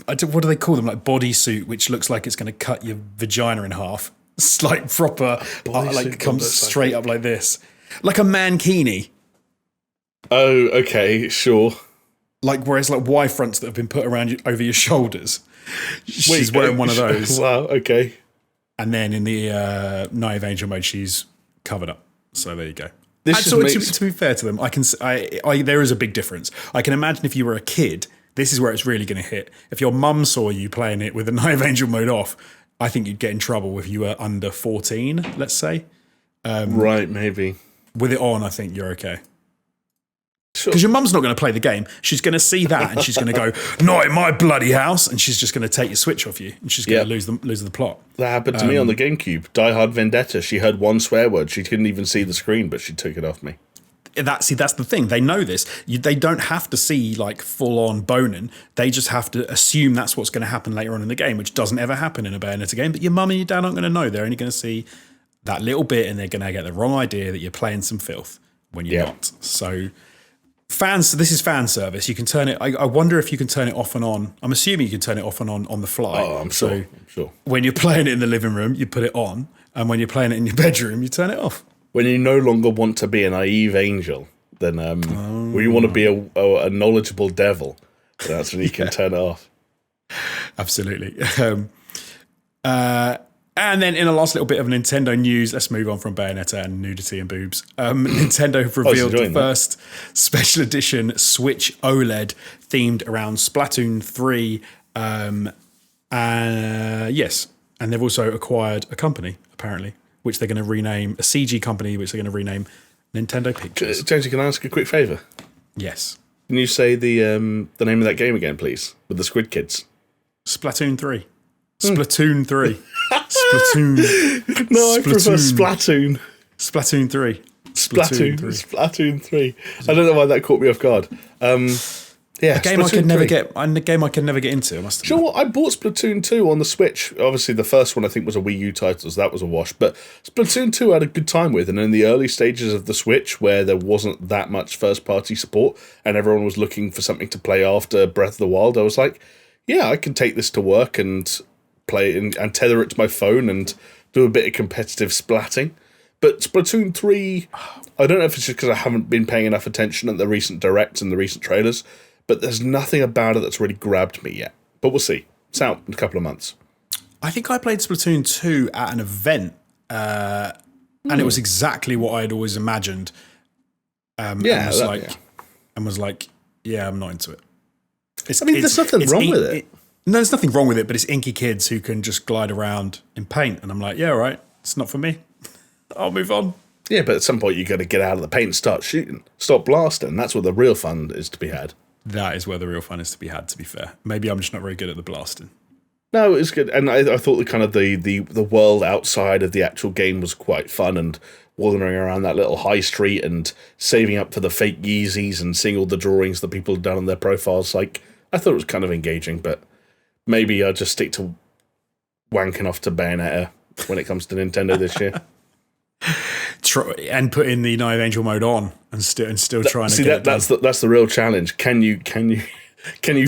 what do they call them? Like bodysuit, which looks like it's going to cut your vagina in half. It's like proper, like comes straight up like this. Like a mankini. Oh, okay, sure. Like, whereas like Y fronts that have been put around you, over your shoulders. She's wearing one of those. Wow, okay. And then in the Naive Angel mode, she's covered up. So there you go. To be fair to them, there is a big difference. I can imagine if you were a kid, this is where it's really going to hit. If your mum saw you playing it with the Naive Angel mode off, I think you'd get in trouble if you were under 14, let's say. Right, maybe. With it on, I think you're okay. Sure. Because your mum's not going to play the game. She's going to see that and she's going to go, not in my bloody house. And she's just going to take your Switch off you. And she's going to lose the plot. That happened to me on the GameCube. Die Hard Vendetta. She heard one swear word. She couldn't even see the screen, but she took it off me. That's the thing. They know this. They don't have to see like full-on boning. They just have to assume that's what's going to happen later on in the game, which doesn't ever happen in a Bayonetta game. But your mum and your dad aren't going to know. They're only going to see that little bit and they're going to get the wrong idea that you're playing some filth when you're not. So... this is fan service. You can turn it. I wonder if you can turn it off and on. I'm assuming you can turn it off and on the fly. Oh, I'm sure. When you're playing it in the living room, you put it on, and when you're playing it in your bedroom, you turn it off. When you no longer want to be a naive angel, then when you want to be a knowledgeable devil, that's when you can turn it off. Absolutely. And then in a last little bit of Nintendo news, let's move on from Bayonetta and nudity and boobs. Nintendo have revealed the first special edition Switch OLED themed around Splatoon 3. Yes, and they've also acquired a company, apparently, which they're going to rename, a CG company, which they're going to rename Nintendo Pictures. Jonesy, can I ask a quick favour? Yes. Can you say the name of that game again, please, with the Squid Kids? Splatoon 3. Splatoon 3. Splatoon. No, I prefer Splatoon. Splatoon 3. Splatoon 3. I don't know why that caught me off guard. Yeah, a game I could never get. A game I could never get into. I must admit. You know what? I bought Splatoon 2 on the Switch. Obviously, the first one I think was a Wii U title, so that was a wash. But Splatoon 2 I had a good time with, and in the early stages of the Switch, where there wasn't that much first-party support, and everyone was looking for something to play after Breath of the Wild, I was like, yeah, I can take this to work and play it and tether it to my phone and do a bit of competitive splatting. But Splatoon 3, I don't know if it's just because I haven't been paying enough attention at the recent directs and the recent trailers, but there's nothing about it that's really grabbed me yet. But we'll see. It's out in a couple of months. I think I played Splatoon 2 at an event, and it was exactly what I'd always imagined. And was like, yeah, I'm not into it. There's nothing wrong with it. No, there's nothing wrong with it, but it's inky kids who can just glide around in paint. And I'm like, yeah, all right, it's not for me. I'll move on. Yeah, but at some point you got to get out of the paint and start shooting. Stop blasting. That's where the real fun is to be had. That is where the real fun is to be had, to be fair. Maybe I'm just not very good at the blasting. No, it was good. And I thought the world outside of the actual game was quite fun, and wandering around that little high street and saving up for the fake Yeezys and seeing all the drawings that people had done on their profiles. Like, I thought it was kind of engaging, but maybe I'll just stick to wanking off to Bayonetta when it comes to Nintendo this year. And put in the Naive Angel mode on and still trying to get it that's the real challenge. Can you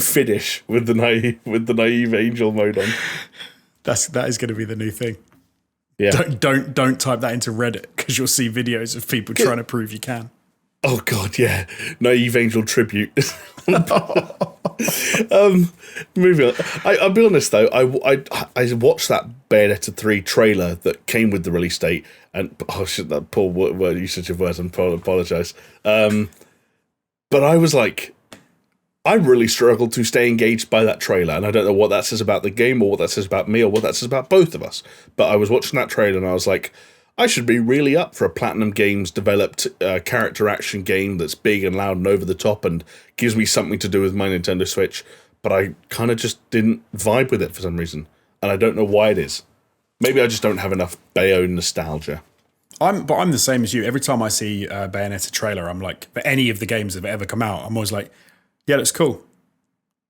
finish with the naive Angel mode on? That is going to be the new thing. Yeah. Don't type that into Reddit because you'll see videos of people trying to prove you can. Oh God, yeah. Naive Angel tribute. Moving on. I'll be honest though. I watched that Bayonetta 3 trailer that came with the release date, and that poor word usage of words. I apologise. But I was like, I really struggled to stay engaged by that trailer, and I don't know what that says about the game, or what that says about me, or what that says about both of us. But I was watching that trailer, and I was like, I should be really up for a Platinum Games developed character action game that's big and loud and over the top and gives me something to do with my Nintendo Switch. But I kind of just didn't vibe with it for some reason. And I don't know why it is. Maybe I just don't have enough Bayo nostalgia. I'm the same as you. Every time I see a Bayonetta trailer, I'm like, for any of the games that have ever come out, I'm always like, yeah, that's cool.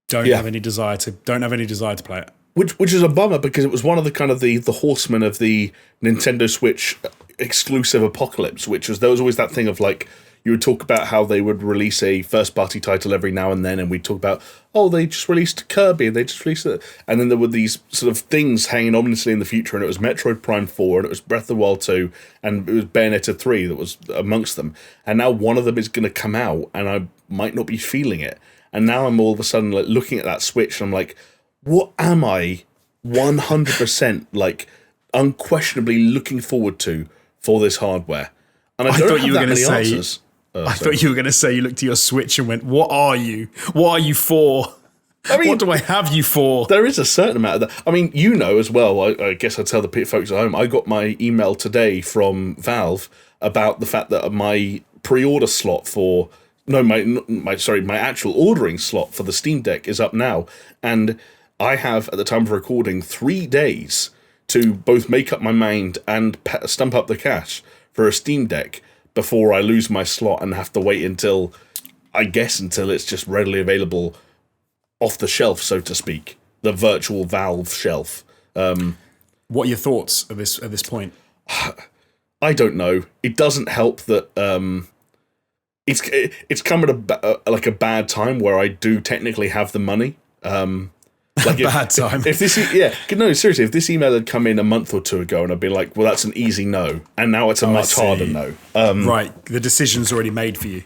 Don't have any desire to play it. Which is a bummer, because it was one of the kind of the horsemen of the Nintendo Switch exclusive apocalypse, there was always that thing of like, you would talk about how they would release a first-party title every now and then, and we'd talk about, oh, they just released Kirby, they just released it. And then there were these sort of things hanging ominously in the future, and it was Metroid Prime 4, and it was Breath of the Wild 2, and it was Bayonetta 3 that was amongst them. And now one of them is going to come out, and I might not be feeling it. And now I'm all of a sudden like looking at that Switch, and I'm like, what am I 100% like unquestionably looking forward to for this hardware? And I don't have that many answers. I thought you were going to say you looked at your Switch and went, what are you? What are you for? I mean, what do I have you for? There is a certain amount of that. I mean, you know as well, I guess I'd tell the folks at home, I got my email today from Valve about the fact that my pre-order slot for... No, my actual ordering slot for the Steam Deck is up now. And I have, at the time of recording, 3 days to both make up my mind and stump up the cash for a Steam Deck before I lose my slot and have to wait until it's just readily available off the shelf, so to speak, the virtual Valve shelf. What are your thoughts at this point? I don't know. It doesn't help that it's come at a bad time where I do technically have the money. Bad time. If seriously, if this email had come in a month or two ago and I'd be like, well, that's an easy no, and now it's a much harder no. Right, the decision's already made for you.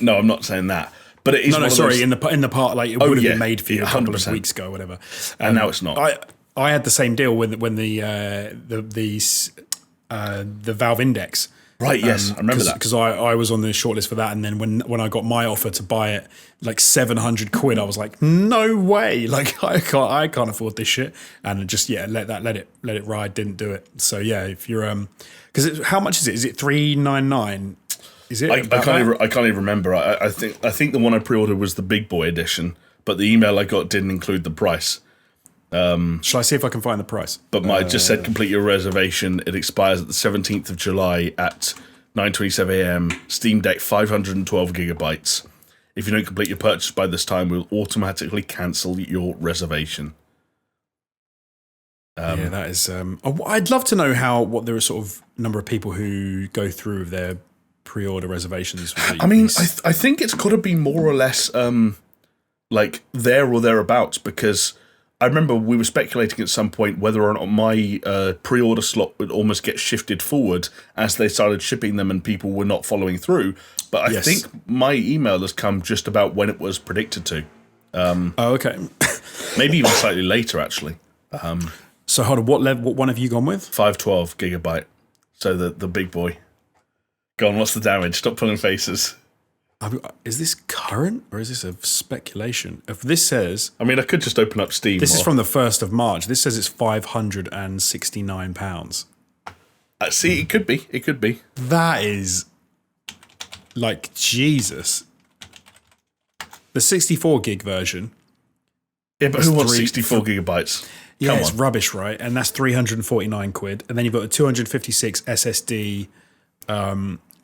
No, I'm not saying that, but it is. No, sorry. In the part, like it would have been made for you a couple of weeks ago, or whatever, and now it's not. I had the same deal when the Valve Index. Right, yes, I remember that. Because I was on the shortlist for that, and then when I got my offer to buy it, like £700, I was like, no way, like I can't afford this shit, and just let it ride. Didn't do it. So yeah, if you're because how much is it? Is it $399? Is it? I can't even remember. I think the one I pre-ordered was the big boy edition, but the email I got didn't include the price. Shall I see if I can find the price? But I just said complete your reservation. It expires at the 17th of July at 9:27 a.m. Steam Deck 512 gigabytes. If you don't complete your purchase by this time, we'll automatically cancel your reservation. That is. I'd love to know what there are sort of number of people who go through with their pre-order reservations. I mean, I think it's got to be more or less like there or thereabouts, because I remember we were speculating at some point whether or not my pre-order slot would almost get shifted forward as they started shipping them and people were not following through. But I think my email has come just about when it was predicted to. Okay. Maybe even slightly later, actually. So hold on, what one have you gone with? 512 gigabyte. So the big boy. Go on, what's the damage? Stop pulling faces. Is this current or is this a speculation? If this says... I mean, I could just open up Steam. This is from the 1st of March. This says it's £569. See, it could be. It could be. That is... like, Jesus. The 64 gig version... Yeah, but who wants 64 gigabytes? Yeah, it's rubbish, right? And that's £349. And then you've got a 256 SSD...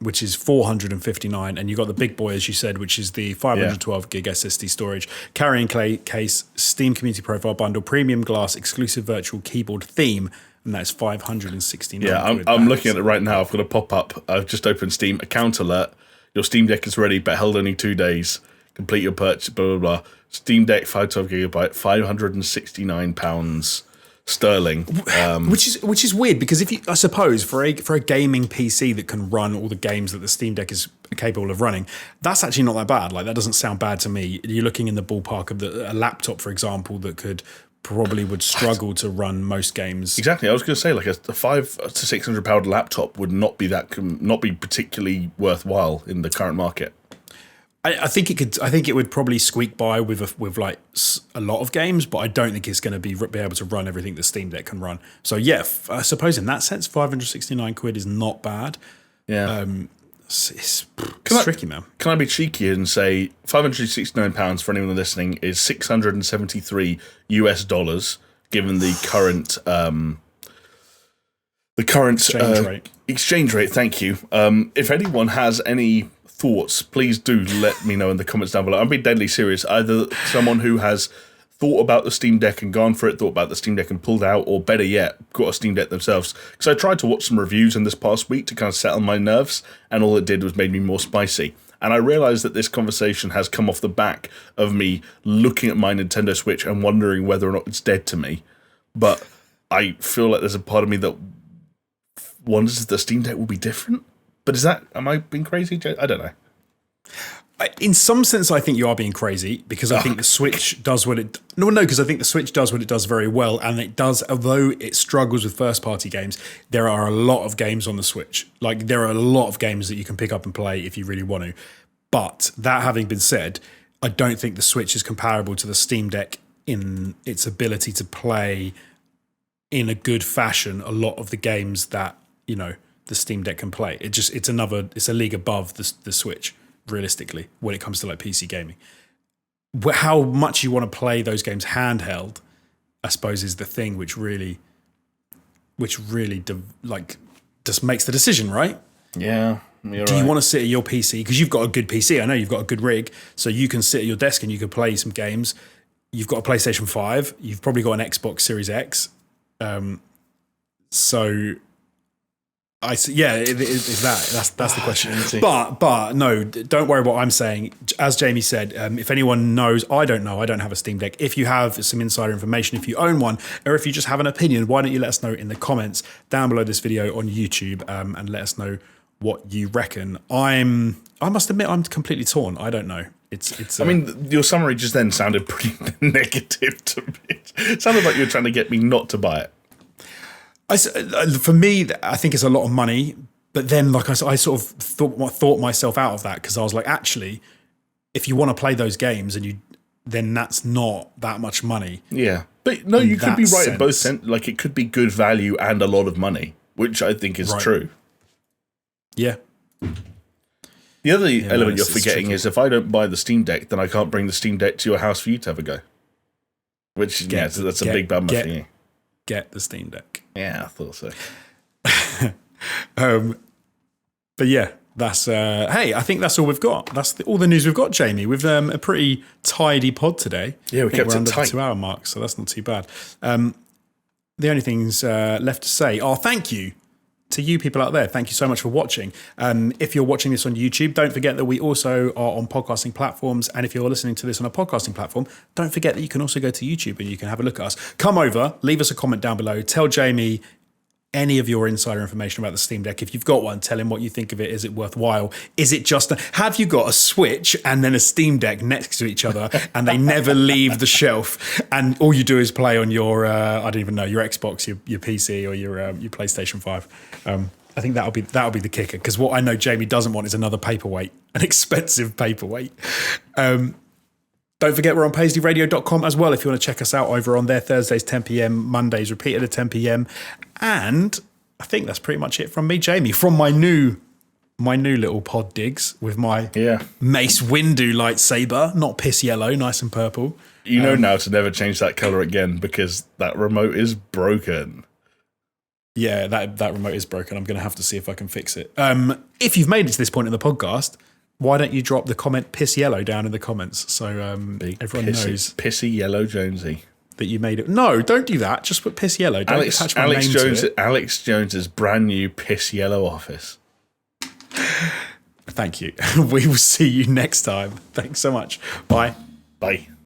which is $459, and you got the big boy, as you said, which is the 512 gig SSD storage, carrying case, Steam Community Profile Bundle, premium glass, exclusive virtual keyboard theme, and that's $569. Yeah, I'm looking at it right now. I've got a pop-up. I've just opened Steam. Account alert. Your Steam Deck is ready, but held only 2 days. Complete your purchase, blah, blah, blah. Steam Deck 512 gigabyte, £569 sterling, which is weird, because if you, I suppose for a gaming PC that can run all the games that the Steam Deck is capable of running, that's actually not that bad. Like, that doesn't sound bad to me. You're looking in the ballpark of a laptop, for example, that probably would struggle to run most games. Exactly. I was going to say, like a £500 to £600 laptop would not be particularly worthwhile in the current market. I think it could. I think it would probably squeak by with like a lot of games, but I don't think it's going to be able to run everything the Steam Deck can run. So yeah, I suppose in that sense, £569 is not bad. Yeah, it's tricky, man. Can I be cheeky and say £569 for anyone listening is $673 US, given the current exchange rate. Thank you. If anyone has any thoughts, please do let me know in the comments down below. I'm being deadly serious. Either someone who has thought about the Steam Deck and gone for it, thought about the Steam Deck and pulled out, or better yet, got a Steam Deck themselves. Because I tried to watch some reviews in this past week to kind of settle my nerves, and all it did was made me more spicy. And I realised that this conversation has come off the back of me looking at my Nintendo Switch and wondering whether or not it's dead to me. But I feel like there's a part of me that wonders if the Steam Deck will be different. But am I being crazy? I don't know. In some sense, I think you are being crazy, because I think the Switch does what it... because I think the Switch does what it does very well, and it does, although it struggles with first-party games, there are a lot of games on the Switch. Like, there are a lot of games that you can pick up and play if you really want to. But that having been said, I don't think the Switch is comparable to the Steam Deck in its ability to play in a good fashion a lot of the games that, you know, the Steam Deck can play. It's a league above the Switch, realistically, when it comes to like PC gaming. How much you want to play those games handheld, I suppose, is the thing which really just makes the decision, right? Yeah. Do you want to sit at your PC? Because you've got a good PC. I know you've got a good rig, so you can sit at your desk and you can play some games. You've got a PlayStation 5. You've probably got an Xbox Series X. So that's the question. But no, don't worry what I'm saying. As Jamie said, if anyone knows, I don't know. I don't have a Steam Deck. If you have some insider information, if you own one, or if you just have an opinion, why don't you let us know in the comments down below this video on YouTube, and let us know what you reckon. I must admit, I'm completely torn. I don't know. It's. I mean, your summary just then sounded pretty negative to me. It sounded like you were trying to get me not to buy it. For me, I think it's a lot of money, but then like I sort of thought myself out of that, because I was like, actually, if you want to play those games then that's not that much money. Yeah, but no, you could be right in both sense. Like, it could be good value and a lot of money, which I think is true. Yeah. The other element you're forgetting is if I don't buy the Steam Deck, then I can't bring the Steam Deck to your house for you to have a go. Which, that's a big bummer for you. Get the Steam Deck. Yeah, I thought so. But yeah, that's hey, I think that's all we've got. That's all the news we've got, Jamie. We've a pretty tidy pod today. Yeah, we kept it under tight. the 2 hour mark, so that's not too bad. The only things left to say are thank you to you people out there. Thank you so much for watching. If you're watching this on YouTube, don't forget that we also are on podcasting platforms. And if you're listening to this on a podcasting platform, don't forget that you can also go to YouTube and you can have a look at us. Come over, leave us a comment down below. Tell Jamie any of your insider information about the Steam Deck. If you've got one, tell him what you think of it. Is it worthwhile? Is it just have you got a Switch and then a Steam Deck next to each other and they never leave the shelf, and all you do is play on your I don't even know, your Xbox, your PC, or your PlayStation 5? I think that'll be the kicker, because what I know Jamie doesn't want is another paperweight, an expensive paperweight. Don't forget we're on paisleyradio.com as well if you want to check us out over on there. Thursdays 10 p.m, Mondays repeated at 10 p.m. And I think that's pretty much it from me, Jamie, from my new little pod digs with my Mace Windu lightsaber, not piss yellow, nice and purple. You know now to never change that colour again, because that remote is broken. Yeah, that remote is broken. I'm going to have to see if I can fix it. If you've made it to this point in the podcast, why don't you drop the comment piss yellow down in the comments, so everyone knows pissy yellow Jonesy that you made it. No, don't do that. Just put piss yellow. Don't attach my name to it. Alex Jones's brand new piss yellow office. Thank you. We will see you next time. Thanks so much. Bye. Bye.